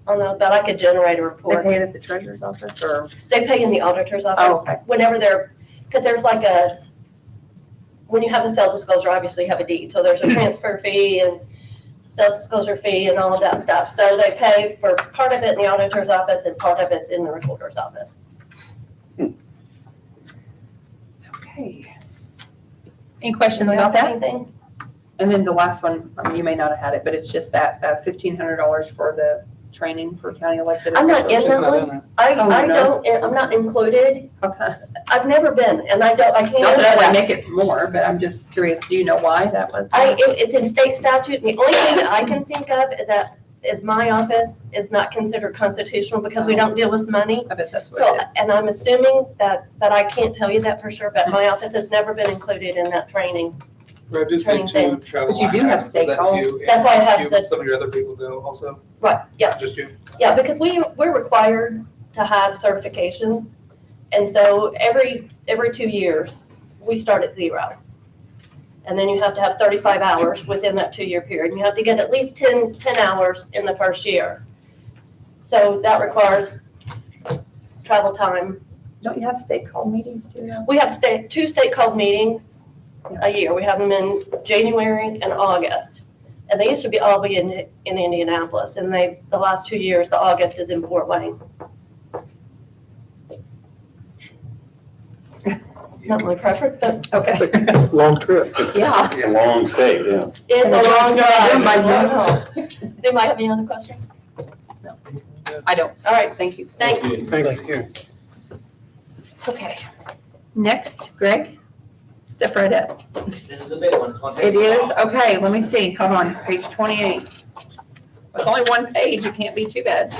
on those, but I could generate a They report. pay it at the treasurer's office or? They pay in the auditor's Oh, office okay. whenever because there's when you have the sales disclosure, obviously you have a deed, so there's a transfer fee and sales disclosure fee and all of that stuff. So they pay for part of it in the auditor's office and part of it in the recorder's office. Okay. Any questions Anybody about else have that? anything? And then the last one, I mean, you may not have had it, but it's just that $1,500 for the training for county elected I'm not officials. in She's that not one. in it. Oh, I no? don't, I'm not included. Okay. I've never been, and I can't Not answer that I that. would make it more, but I'm just curious, do you know why that was? It's in state statute, and the only thing that I can think of is my office is not considered constitutional because we don't deal with money. I bet that's what So, it is. and I'm assuming that, but I can't tell you that for sure, but my office has never been included in that training. I do see Training two thing. travel. But you do line have items. Is state that calls. you and That's why I have the- some of your other people go also, Right, yeah, just you? yeah, because we're required to have certifications. And so every 2 years, we start at 0. And then you have to have 35 hours within that 2-year period. And you have to get at least 10 hours in the first year. So that requires travel time. Don't you have state call meetings too now? We have 2 state called meetings a year. We have them in January and August. And they used to all be in Indianapolis. And the last 2 years, the August is in Fort Wayne. Not my preference, but Okay. Long trip. Yeah. It's a long stay, yeah. it's a long drive. By Zoom. Do you have any other questions? I don't. All right, Thank you. thanks. Thank you. Okay. Next, Greg, step right up. This is the big one. It's gonna take It a is, while. okay, let me see, hold on, page 28. It's only one page, it can't be too bad.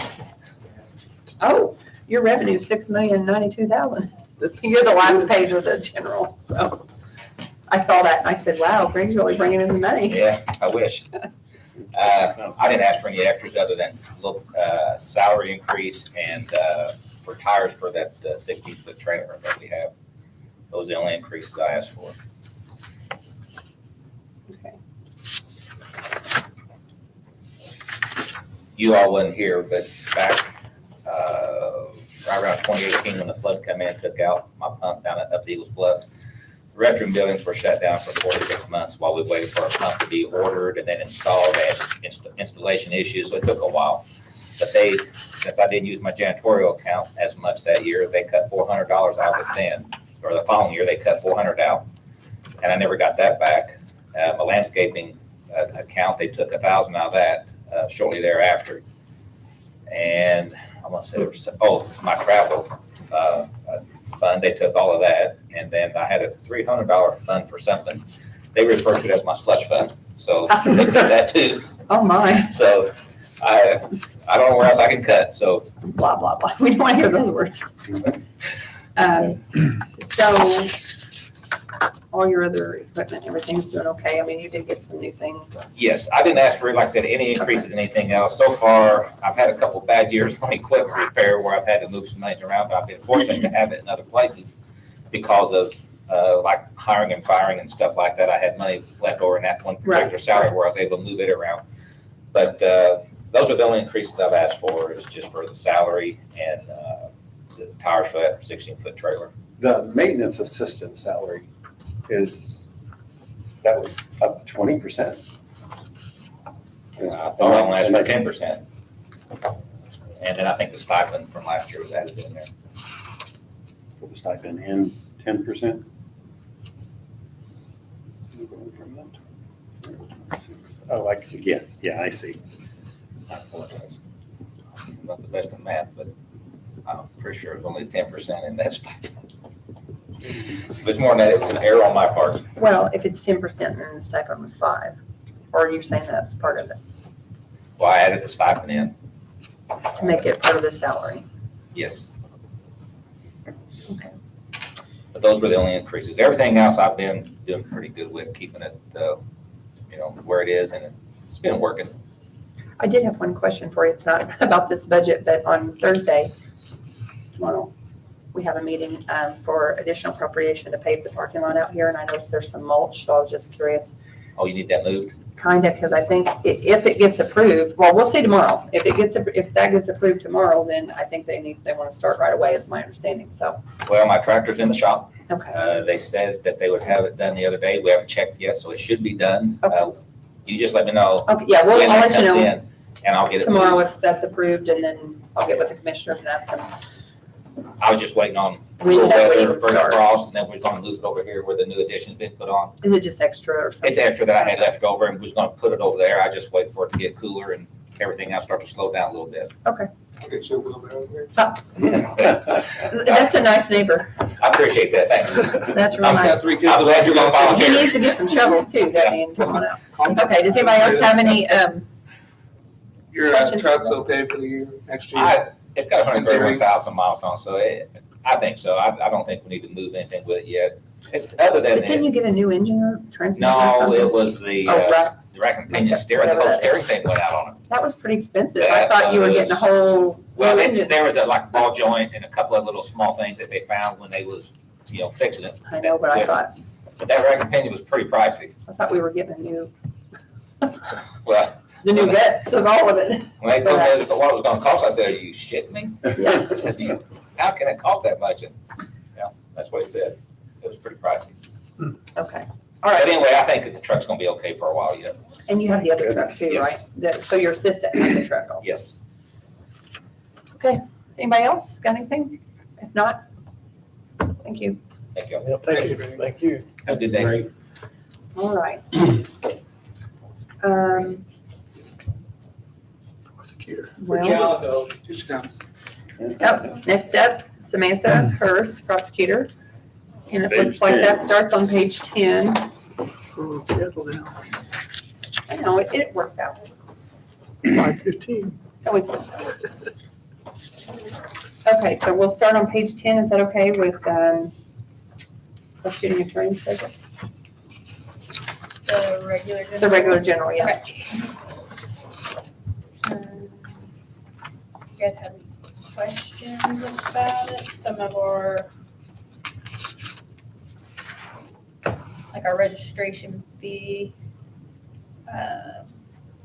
Oh, your revenue is $6,092,000. You're the last page of the general, so. I saw that and I said, wow, Greg's really bringing in the money. Yeah, I wish. I didn't ask for any extras other than salary increase and for tires for that 16-foot trailer that we have. Those are the only increases I asked for. Okay. You all wasn't here, but back right around 2018 when the flood come in and took out my pump down at up the Eagles Bluff, the restroom buildings were shut down for 46 months while we waited for our pump to be ordered and then installed. They had installation issues, so it took a while. But since I didn't use my janitorial account as much that year, they cut $400 out of it then. Or the following year, they cut $400 out. And I never got that back. My landscaping account, they took $1,000 out of that shortly thereafter. And I want to say, my travel fund, they took all of that. And then I had a $300 fund for something. They referred to it as my slush fund. So they did that too. Oh, my, So I don't know where else I can cut, so. blah, blah, blah. We don't want to hear those words. So all your other equipment, everything's doing okay? I mean, you did get some new things. Yes, I didn't ask for, like I said, any increases in anything else. So far, I've had a couple bad years on equipment repair where I've had to move some monies around, but I've been fortunate to have it in other places because of like hiring and firing and stuff like that. I had money left over in that one particular salary where I was able to move it around. But those are the only increases I've asked for, is just for the salary and the tires for that 16-foot trailer. The maintenance assistant salary that was up 20%. I thought I only asked for 10%. And then I think the stipend from last year was added in there. So the stipend and 10%? Oh, yeah, I see. I apologize. I'm not the best at math, but I'm pretty sure it was only 10% in that stipend. If it's more than that, it was an error on my part. Well, if it's 10% and the stipend was 5, or you're saying that's part of it, Well, I added the stipend in. to make it part of the salary? Yes. Okay. But those were the only increases. Everything else I've been doing pretty good with, keeping it, where it is, and it's been working. I did have one question for you. It's not about this budget, but on Thursday, tomorrow, we have a meeting for additional appropriation to pave the parking lot out here, and I noticed there's some mulch, so I was just curious, Oh, you need that moved? kind of, because I think if it gets approved, well, we'll see tomorrow. If that gets approved tomorrow, then I think they want to start right away, is my understanding, so, Well, my tractor's in the shop. okay. They said that they would have it done the other day. We haven't checked yet, so it should be done. Okay. You just let me know Okay, yeah, well, when I'll that let you comes know in, and I'll get it tomorrow moved. if that's approved, and then I'll get with the commissioners and ask them. I was just waiting on When cool that weather, would first start. frost, and then we're gonna move it over here where the new addition's been put on. Is it just extra or something? It's extra that I had left over and was gonna put it over there. I just wait for it to get cooler and everything else start to slow down a little bit. I'll get you a wheelbarrow here. That's a nice neighbor. I appreciate that, thanks. That's real I've nice. got 3 kids. I'm glad you're gonna He volunteer. needs to get some shovels too, doesn't he? And come on out. Okay, does anybody else have any, Your questions? truck's okay for the year, next year? It's got 131,000 miles on, so I think so. I don't think we need to move anything with it yet. It's other than, but didn't you get a new engine or transmission or no, something? it was the Oh, right. rack and pinion steering, the whole steering thing went out on it. That was pretty expensive. I That thought you were getting a was- whole Well, new engine. there was a like ball joint and a couple of little small things that they found when they was, fixing it. I know, but I thought But that rack and pinion was pretty pricey. we were getting a new, Well, the new guts of all of it. when they told me what it was gonna cost, I said, are you shitting me? Yeah. I said, how can it cost that much? And, that's what he said. It was pretty pricey. Okay. All But right. anyway, I think that the truck's gonna be okay for a while yet. And you have the other truck too, right? Yes. So your assistant has the truck also. Yes. Anybody else got anything? If not, thank you. Thank you. Yep, thank you, thank you. Have a good day. Great. All right. Prosecutor. For Well, John, though, teach counts. next up, Samantha Hurst, prosecutor. And it looks like that starts on page 10. Oh, schedule now, I know, it works out. 5:15. It always works out. Okay, so we'll start on page 10. Is that okay with prosecuting attorney's budget? The regular. The regular general, yeah. You guys have any questions about it? Some of our, like our registration fee,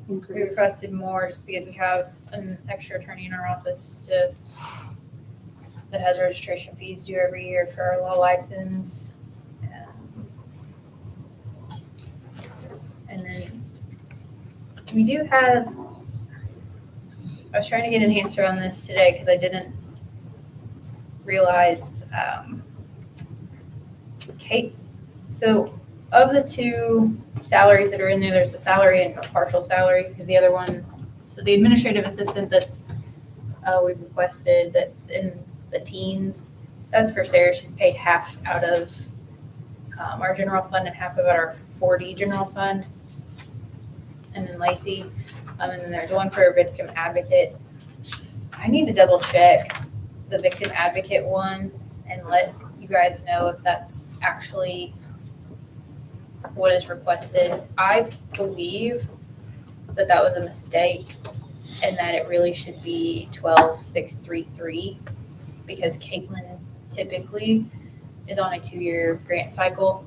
we requested more just because we have an extra attorney in our office that has registration fees due every year for our law license. And then we do have, I was trying to get an answer on this today because I didn't realize, Kate, so of the 2 salaries that are in there, there's a salary and a partial salary, because the other one, so the administrative assistant that's, we've requested, that's in the teens, that's for Sarah. She's paid half out of our general fund and half of our 4D general fund. and then Lacey. And then there's one for a victim advocate. I need to double check the victim advocate one and let you guys know if that's actually what is requested. I believe that that was a mistake and that it really should be 12,633 because Caitlin typically is on a 2-year grant cycle.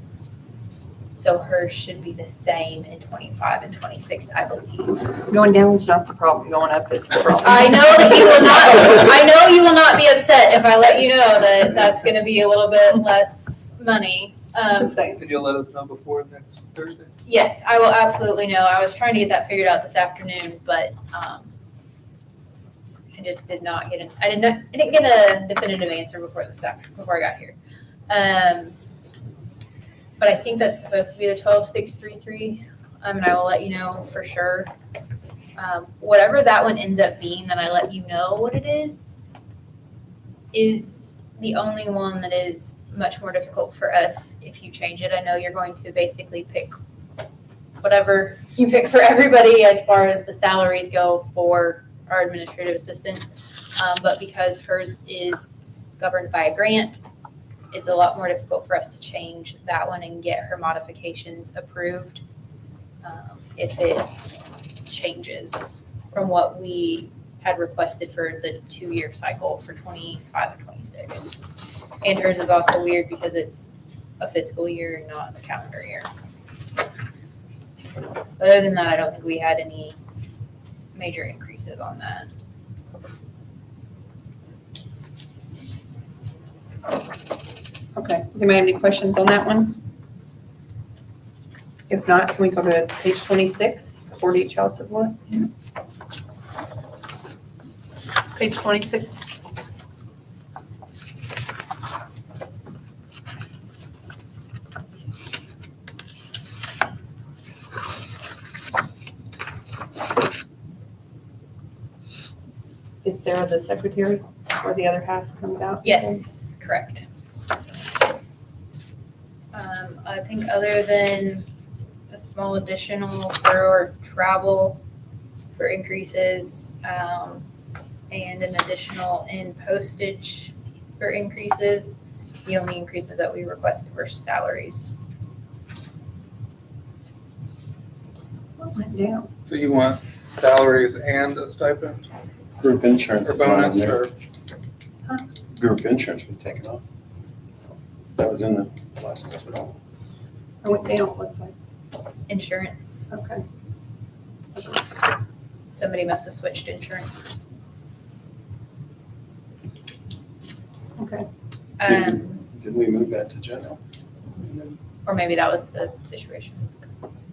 So hers should be the same in 25 and 26, I believe. Going down is not the problem, going up is the problem. I know that you will not, I know you will not be upset if I let you know that that's gonna be a little bit less money. Just saying. Could you let us know before next Thursday? Yes, I will absolutely know. I was trying to get that figured out this afternoon, but, I just did not get I didn't get a definitive answer before I got here. But I think that's supposed to be the 12,633, and I will let you know for sure. Whatever that one ends up being, that I let you know what it is the only one that is much more difficult for us if you change it. I know you're going to basically pick whatever you pick for everybody as far as the salaries go for our administrative assistant, but because hers is governed by a grant, it's a lot more difficult for us to change that one and get her modifications approved if it changes from what we had requested for the 2-year cycle for 25 and 26. And hers is also weird because it's a fiscal year and not a calendar year. But other than that, I don't think we had any major increases on that. Okay, does anybody have any questions on that one? If not, can we go to page 26, 40 Child Support? Page 26. Is Sarah the secretary, or the other half comes out? Yes, correct. I think other than a small additional for travel for increases, and an additional in postage for increases, the only increases that we requested were salaries. What went down? So you want salaries and a stipend Group insurance or is not on bonus there. or? Group insurance was taken off. That was in the last budget. I went down, it looks like. Insurance. Okay. Somebody must have switched insurance. Okay. Didn't we move that to general? Or maybe that was the situation.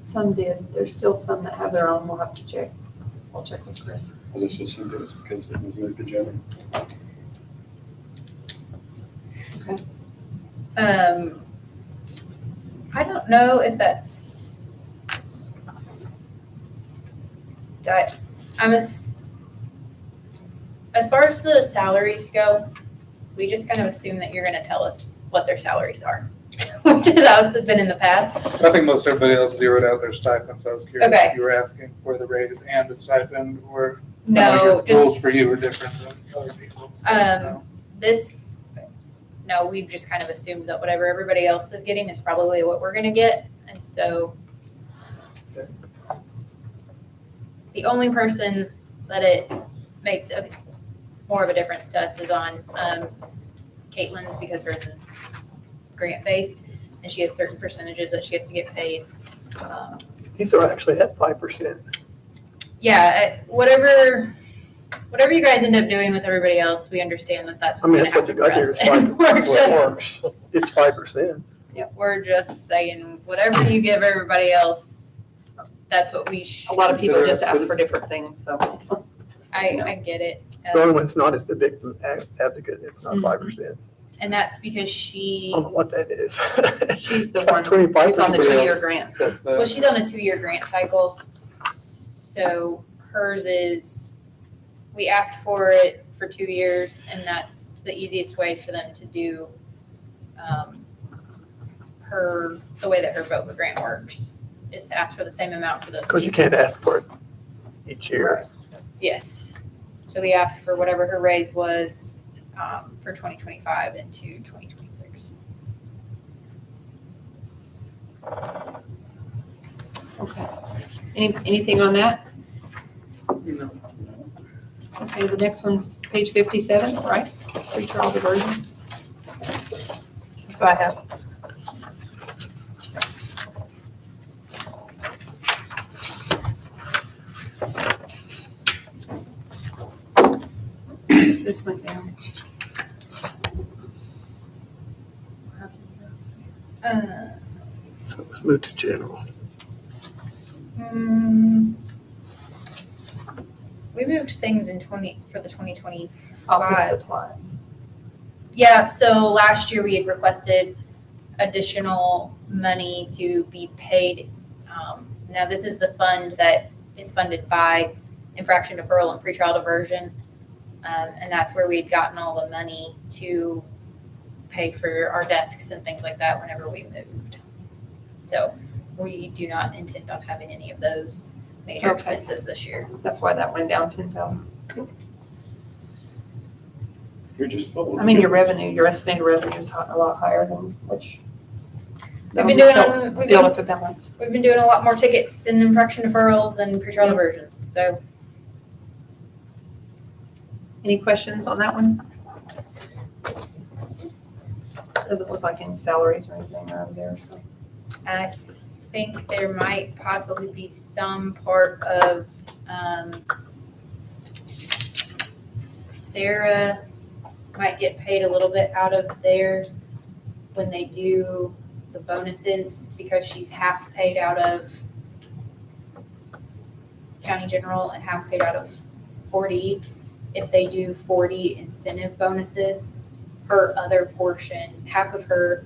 Some did. There's still some that have their own. We'll have to check. I'll check with Chris. I just assumed it was because it was moved to general. I don't know if that's, as far as the salaries go, we just kind of assume that you're gonna tell us what their salaries are, which is how it's been in the past. I think most everybody else zeroed out their stipends. I was curious Okay. if you were asking for the raise and the stipend, or No, your just, rules for you are different than other people's. No. no, we've just kind of assumed that whatever everybody else is getting is probably what we're gonna get, and so. Okay. The only person that it makes more of a difference to us is on Caitlin's, because hers is grant-based, and she has certain percentages that she has to get paid. These are actually at 5%. Yeah, whatever you guys end up doing with everybody else, we understand that that's I what's mean, gonna that's what happen you for got here. us. It's And we're That's what just, works. It's 5%. yeah, we're just saying, whatever you give everybody else, that's what we should. A lot of people Consider just us ask for different things, so. I get it. The only one's not is the victim advocate. It's not Mhm. 5%. And that's because I she, don't know what that is. She's the It's like one who's on the 25%. 2-year grant. Sets well, the- she's on a 2-year grant cycle. So hers is, we ask for it for 2 years, and that's the easiest way for them to do the way that her VOCA grant works. is to ask for the same amount for those Because you two. can't ask for it each year. Yes. So we asked for whatever her raise was for 2025 into 2026. Okay. Anything on that? No. Okay, the next one's page 57, right? Pretrial diversion. That's what I have. This went down. So let's move to general. We moved things in for the 2020. Office supply. Yeah, so last year we had requested additional money to be paid. Now, this is the fund that is funded by infraction deferral and pretrial diversion. And that's where we had gotten all the money to pay for our desks and things like that whenever we moved. So we do not intend on having any of those major Okay. expenses this year. That's why that went down 10,000. You're just full. I mean, your revenue, your estimated revenue is a lot higher than which. We've been Deal with the balance. We've been doing a lot more tickets and infraction deferrals and pretrial diversions, so. Any questions on that one? Doesn't look like any salaries or anything around there, so. I think there might possibly be some part of, Sarah might get paid a little bit out of there when they do the bonuses, because she's half paid out of county general and half paid out of 40. If they do 40 incentive bonuses, her other portion, half of her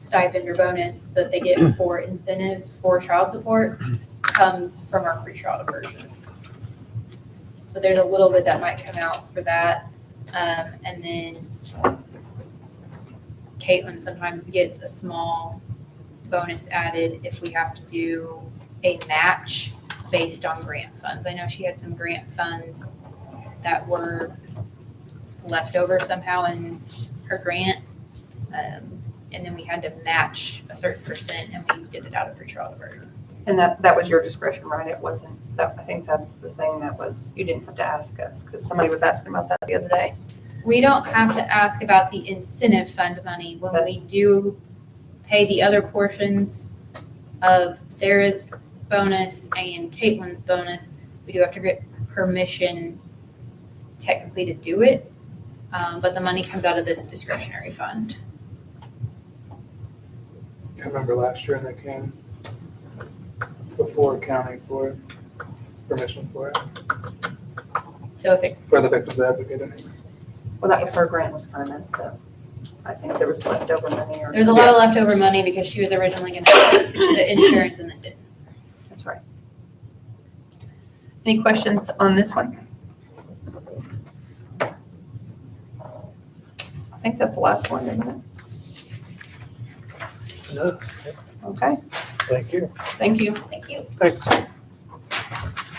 stipend or bonus that they get for incentive for child support comes from our pretrial diversion. So there's a little bit that might come out for that. And then Caitlin sometimes gets a small bonus added if we have to do a match based on grant funds. I know she had some grant funds that were left over somehow in her grant. And then we had to match a certain percent, and we did it out of pretrial diversion. And that was your discretion, right? It wasn't, that, I think that's the thing that was, you didn't have to ask us, because somebody was asking about that the other day. We don't have to ask about the incentive fund money when we That's- do pay the other portions of Sarah's bonus and Caitlin's bonus. We do have to get permission technically to do it, but the money comes out of this discretionary fund. I remember last year they came before county for permission for it, So if it, for the victims advocate. Well, that was her grant was kind of messed up. I think there was leftover money or. there's a lot of leftover money because she was originally gonna do the insurance and then didn't. That's right. Any questions on this one? I think that's the last one, isn't it? No, Okay, thank you. thank you. Thank you. Thanks.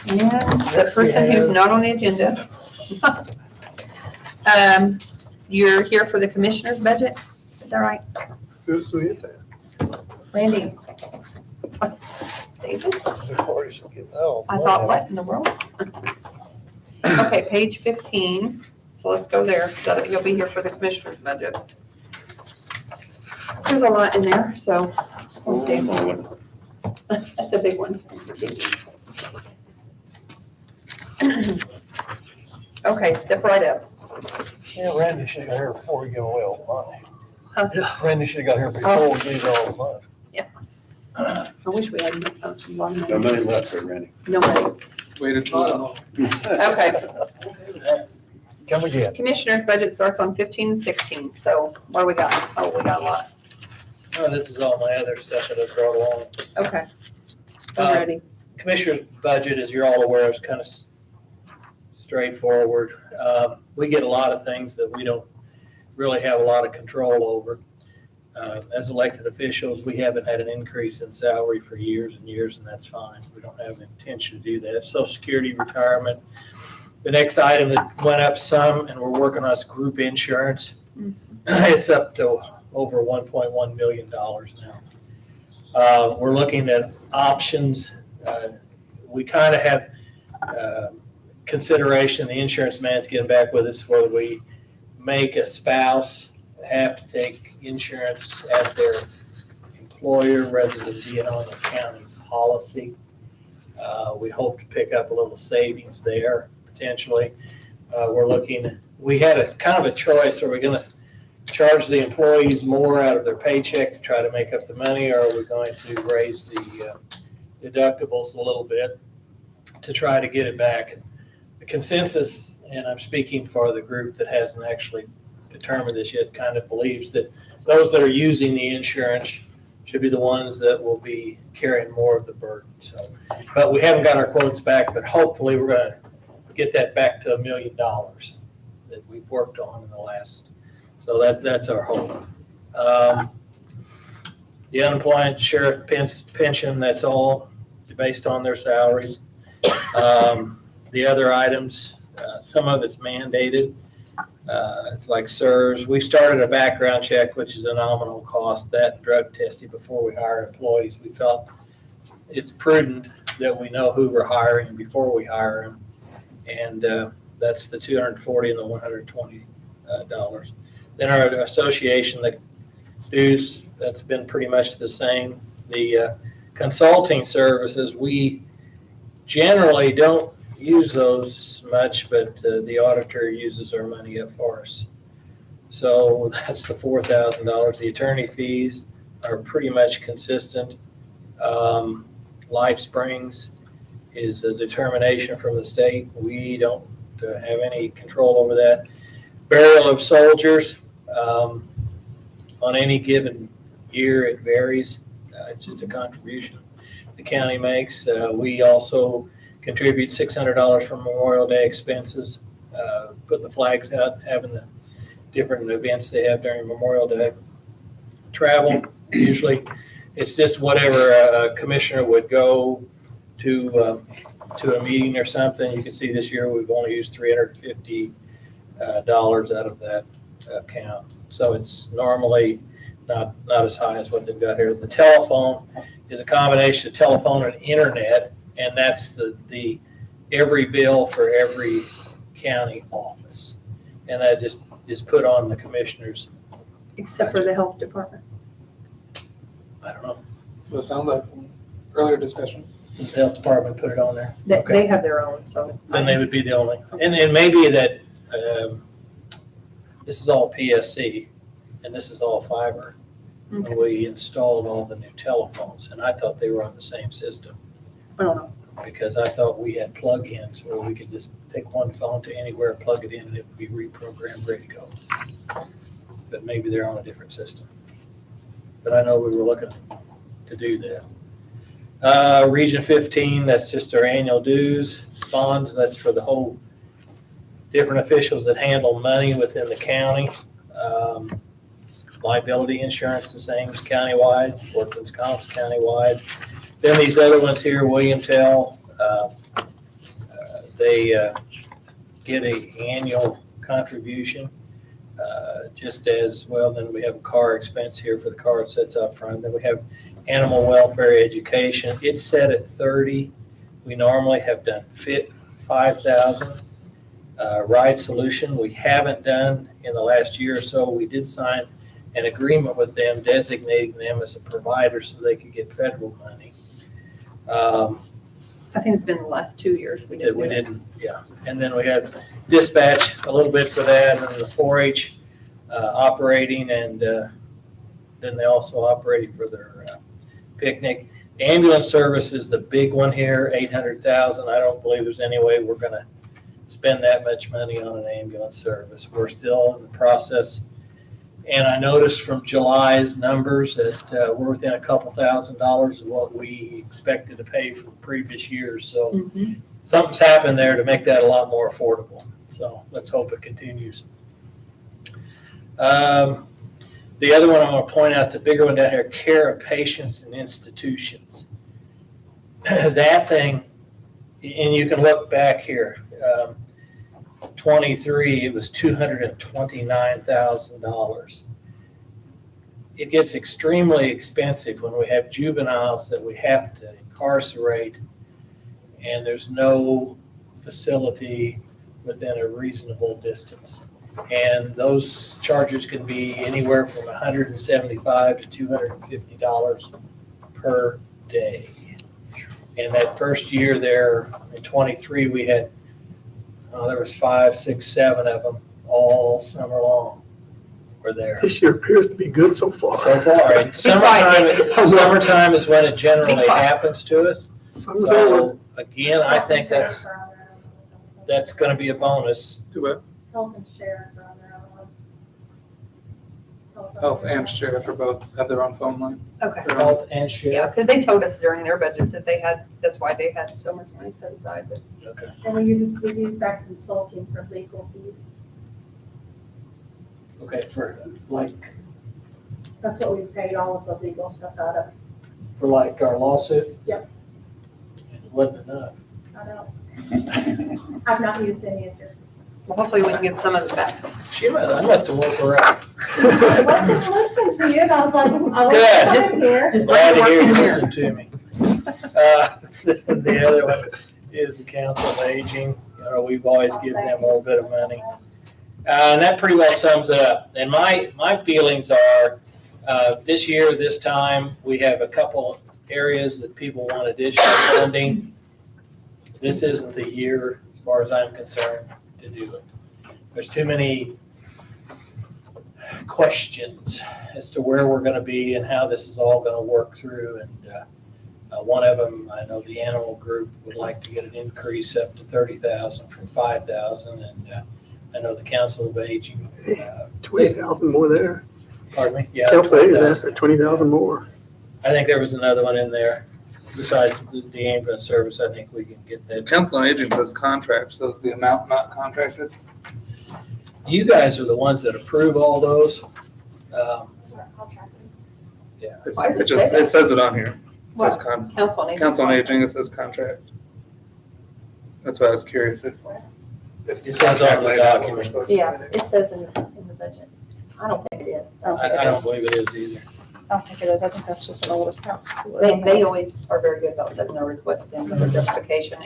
And the Next we person who's have- not on the agenda. You're here for the commissioner's budget, is that right? Who is that? Randy? David? The parties are getting out. I thought, what in the world? Okay, page 15, so let's go there, so you'll be here for the commissioner's budget. There's a lot in there, so we'll see. That's a big one. Okay, step right up. Yeah, Randy should have got here before we give away all the money. Huh? Yeah, Randy should have got here before we gave all the money. I wish we had one No more. money left for Randy. No money. Waited too long. Okay, Come again. commissioner's budget starts on 15-16, so what do we got? Oh, we got a lot. This is all my other stuff that I've brought along. Okay. I'm ready. Commissioner's budget, as you're all aware, is kind of straightforward. We get a lot of things that we don't really have a lot of control over. As elected officials, we haven't had an increase in salary for years and years, and that's fine. We don't have an intention to do that. Social Security, retirement. The next item that went up some, and we're working on, is group insurance. It's up to over $1.1 million now. We're looking at options. We kind of have consideration, the insurance man's getting back with us, whether we make a spouse have to take insurance as their employer rather than being on the county's policy. We hope to pick up a little savings there potentially. We had a kind of a choice. Are we going to charge the employees more out of their paycheck to try to make up the money, or are we going to raise the deductibles a little bit to try to get it back? The consensus, and I'm speaking for the group that hasn't actually determined this yet, kind of believes that those that are using the insurance should be the ones that will be carrying more of the burden. So, but we haven't got our quotes back, but hopefully we're going to get that back to $1 million that we've worked on in the last. So that's our hope. The unemployment sheriff pension, that's all based on their salaries. The other items, some of it's mandated. It's like SIRS. We started a background check, which is a nominal cost, that drug testing before we hire employees. We felt it's prudent that we know who we're hiring before we hire them. And that's the $240 and the $120. Then our association, the dues, that's been pretty much the same. The consulting services, we generally don't use those much, but the auditor uses our money up for us. So that's the $4,000. The attorney fees are pretty much consistent. Life Springs is a determination from the state. We don't have any control over that. Burial of soldiers, on any given year, it varies. It's just a contribution the county makes. We also contribute $600 for Memorial Day expenses, putting the flags out, having the different events they have during Memorial Day. Travel, usually it's just whatever a commissioner would go to a meeting or something. You can see this year we've only used $350 out of that account. So it's normally not as high as what they've got here. The telephone is a combination of telephone and internet, and that's the every bill for every county office. And that just is put on the commissioners. Except for the health department. I don't know. So it sounds like from earlier discussion. Does the health department put it on there? They have their own, so. Then they would be the only. And maybe that this is all PSC and this is all fiber. Okay. And we installed all the new telephones, and I thought they were on the same system. I don't know. Because I thought we had plug-ins where we could just take one phone to anywhere, plug it in, and it would be reprogrammed, ready to go. But maybe they're on a different system. But I know we were looking to do that. Region 15, that's just our annual dues. Bonds, that's for the whole different officials that handle money within the county. Liability insurance, the same as countywide. Workman's comp's countywide. Then these other ones here, William Tell, they get an annual contribution, just as well. Then we have a car expense here for the car it sits up front. Then we have animal welfare education. It's set at 30. We normally have done 5,000. Ride Solution, we haven't done in the last year or so. We did sign an agreement with them designating them as a provider so they could get federal money. I think it's been the last 2 years we That did. we didn't, yeah. And then we had dispatch, a little bit for that, and the 4-H operating, and then they also operate for their picnic. Ambulance service is the big one here, $800,000. I don't believe there's any way we're gonna spend that much money on an ambulance service. We're still in the process. And I noticed from July's numbers that we're within a couple $1,000s of what we expected to pay for previous years. So something's happened there to make that a lot more affordable. So let's hope it continues. The other one I want to point out, it's a bigger one down here, care of patients and institutions. That thing, and you can look back here, 23, it was $229,000. It gets extremely expensive when we have juveniles that we have to incarcerate and there's no facility within a reasonable distance. And those charges can be anywhere from $175 to $250 per day. And that first year there, in 23, we had, there was 5, 6, 7 of them all summer long were there. This year appears to be good so far. So far, and summertime is when it generally happens to us. Summer's over. So again, I think that's gonna be a bonus. Do it. Health and sheriff are on their own one. Health and sheriff are both have their own phone line. Okay. Health and Yeah, sheriff. because they told us during their budget that they had, that's why they had so much money set aside, but Okay. And we use back consulting for legal fees. Okay, for like That's what we paid all of the legal stuff out of. our lawsuit? Yep. And it wasn't enough. I don't, I've not used any of yours. well, hopefully we can get some of it back. I must have woke her up. I wasn't listening to you, and I was like, I Good. wasn't here. Just Glad to hear you working here. listen to me. The other one is the Council of Aging. You know, we've always given them a little bit of money. And that pretty well sums it up. And my feelings are, this year, this time, we have a couple areas that people want additional funding. This isn't the year, as far as I'm concerned, to do it. There's too many questions as to where we're gonna be and how this is all gonna work through. And one of them, I know the animal group would like to get an increase up to 30,000 from 5,000. And I know the Council of Aging, 20,000 more there. pardon me? Yeah, Council Agent 20,000. asked for 20,000 more. I think there was another one in there. Besides the ambulance service, I think we can get that. Council on Aging says contract, so is the amount not contracted? You guys are the ones that approve all those. It's not contracted. Why does it say It that? says it on here. It says Council on Aging. Council on Aging, it says contract. That's why I was curious if. It says on the document. Yeah, it says in the budget. I don't think it is. I don't think I it don't is. believe it is either. I don't think it is. I think that's just an old account. They always are very good about setting their requests in with their justification,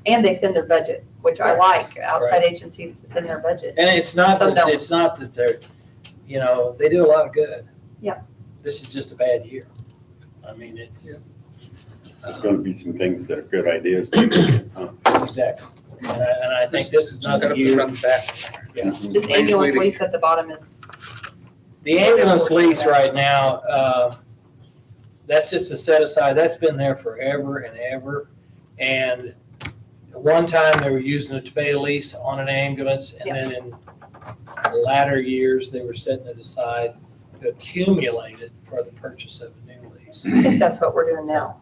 and they send their budget, which I like, outside agencies to send their budget. And it's not Some that, don't. it's not that they're, they do a lot of good. Yeah. This is just a bad year. I mean, it's. There's going to be some things that are good ideas. that get funded. Exactly. And I think this is Just not gotta the year. front and back. Yeah. This ambulance lease at the bottom is, The ambulance lease right now, that's just a set aside, that's been there forever and ever. And at one time, they were using it to pay a lease on an ambulance, and then in latter years, they were setting it aside to accumulate it for the purchase of a new lease. I think that's what we're doing now.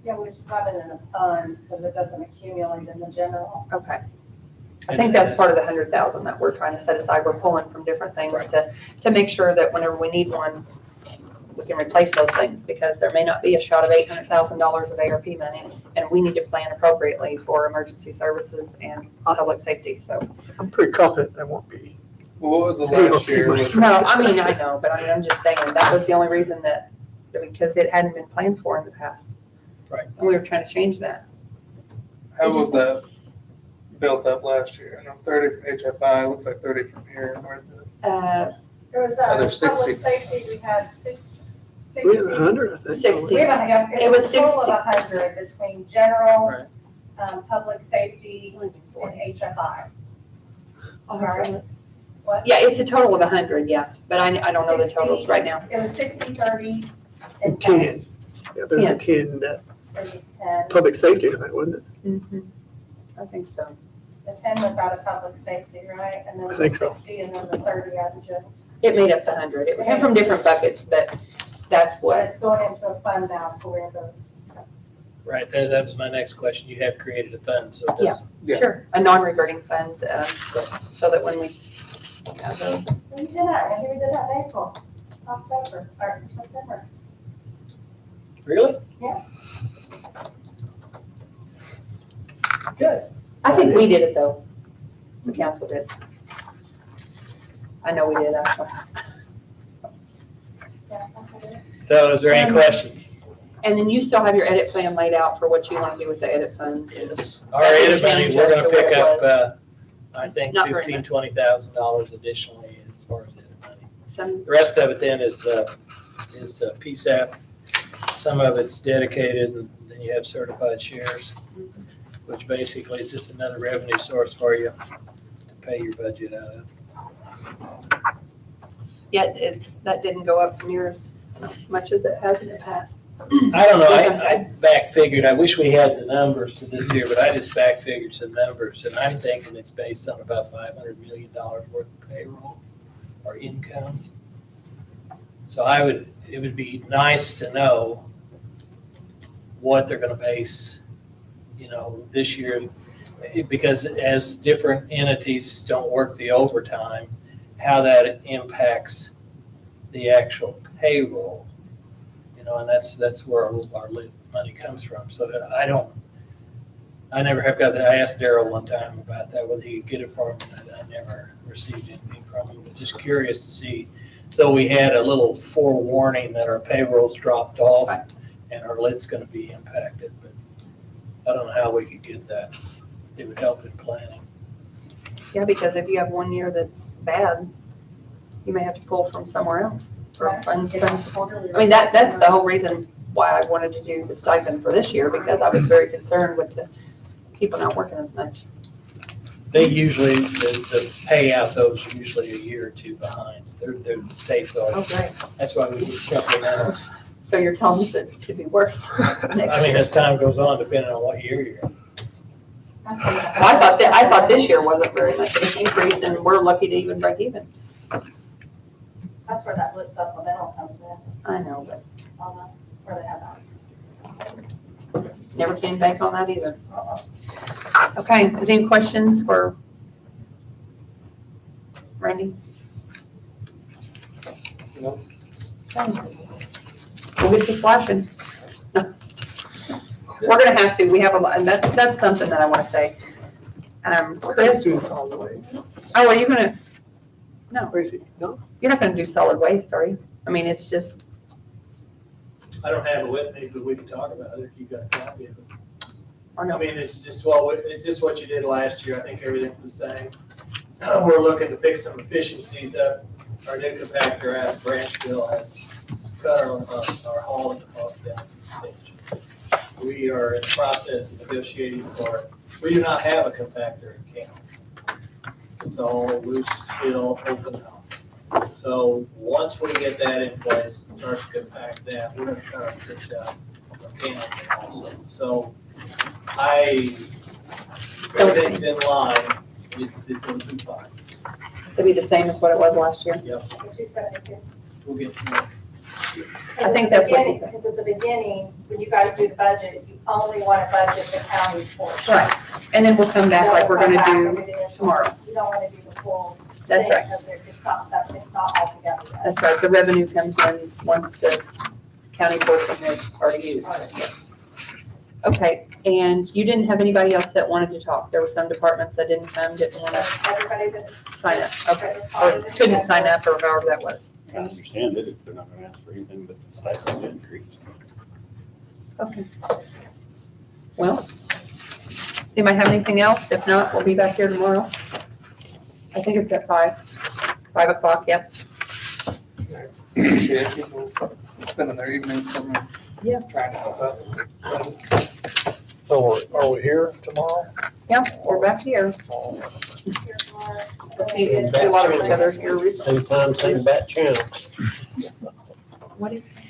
Yeah, we just have it in a fund because it doesn't accumulate in the general. Okay. I think that's part of the 100,000 that we're trying to set aside. We're pulling from different things Right. to make sure that whenever we need one, we can replace those things, because there may not be a shot of $800,000 of ARP money, and we need to plan appropriately for emergency services and public safety, so. I'm pretty confident that won't be. Well, what was the last year? Was- No, I mean, I know, but I'm just saying, that was the only reason because it hadn't been planned for in the past. Right. And we were trying to change that. How was that built up last year? I know 30 from HFI, looks like 30 from here. Where'd the- There was, Other 60. public safety, we had 60. We had 100, I think. 60. We have, It it was was a total 60. of 100 between general, Right. public safety, and HFI. Right. What? Yeah, it's a total of 100, yeah, but I don't know the totals right now. It was 60, 30, and 10. 10. Yeah, there's a 10, that Maybe 10. public safety, wasn't it? Mhm. I think so. The 10 was out of public safety, right? And then I the think so. 60, and then the 30 out of general. It made up the 100. It came from different buckets, but that's But what, it's going into a fund now to where those. Right, that was my next question. You have created a fund, so it Yeah. doesn't. Yeah. sure, a non-reverting fund, so that when we have those. We did that, maybe we did that in April. It's October, or September. Really? Yeah. Good. I think we did it though. The council did. I know we did, actually. Yeah, okay. So is there any questions? And then you still have your edit plan laid out for what you want to do with the edit fund. Yes. Our edit money, we're gonna pick up, I think Not very $15,000, $20,000 additionally as far as edit money. Some, The rest of it then is PSAP. Some of it's dedicated, and then you have certified shares, which basically is just another revenue source for you to pay your budget out of. yet that didn't go up near as much as it has in the past. I don't know, I back figured, I wish we had the numbers to this year, but I just back figured some numbers, and I'm thinking it's based on about $500 million worth of payroll or income. So it would be nice to know what they're gonna base, this year, because as different entities don't work the overtime, how that impacts the actual payroll. And that's where our lit money comes from. So I never have got that. I asked Daryl one time about that, whether he could get it for me, and I never received anything from him, but just curious to see. So we had a little forewarning that our payrolls dropped off and our lit's gonna be impacted, but I don't know how we could get that. It would help in planning. Yeah, because if you have one year that's bad, you may have to pull from somewhere else for fund support. I mean, that's the whole reason why I wanted to do the stipend for this year, because I was very concerned with the people not working as much. They usually, the payout, those are usually a year or two behind. The state's always, great. that's why we do supplementals. So you're telling us it could be worse next I mean, year? as time goes on, depending on what year you're in. Well, I thought this year wasn't very much of an increase, and we're lucky to even break even. That's where that lit supplemental comes in, I know, but on the, where they have that. never can bank on that either. Okay, is any questions for Randy? No. Okay. We'll get to slashing. We're gonna have to, we have a lot, and that's something that I wanna say. Chris, oh, are you gonna, no, Crazy, no? you're not gonna do solid waste, are you? I mean, it's just, I don't have it with me, but we can talk about it if you got a copy of it. or I no, mean, it's just what you did last year. I think everything's the same. We're looking to pick some efficiencies up. Our new compactor out of Branchville has cut our hauling costs down substantially. We are in the process of negotiating for it. We do not have a compactor in Canton. It's all loose fill, open house. So once we get that in place and start to compact that, we're gonna cut our trips out of Canton also. So everything's in line. It's gonna be fine. to be the same as what it was last year. Yep, The 272. we'll get to it. I think that's what you- Because at the beginning, when you guys do the budget, you only want to budget the county's portion. Right, and then we'll come back like we're gonna do tomorrow. You don't want to do the full That's thing, right. because it's not separate, it's not all together yet. That's right, the revenue comes in once the county portion is already used. Okay, and you didn't have anybody else that wanted to talk? There were some departments that didn't come, didn't want to Everybody that's. sign up, okay, or couldn't sign up, or however that was. I understand it if they're not gonna ask for anything but the stipend increase. Okay. Well, does anybody have anything else? If not, we'll be back here tomorrow. I think it's at 5 o'clock, yeah. Appreciate people spending their evenings coming. Yeah. Trying to help out. So are we here tomorrow? Yeah, we're back here. We'll see a lot of each other here recently. Same time, same bat channel. What is that?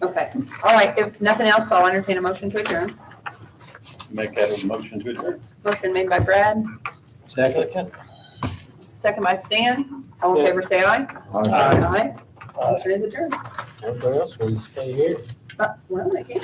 Okay, all right, if nothing else, I'll entertain a motion to adjourn. Make that a motion to adjourn. Motion made by Brad, Second. second by Stan. All in favor, say aye. Aye. Motion is adjourned. Everybody else will stay here. Well, they can.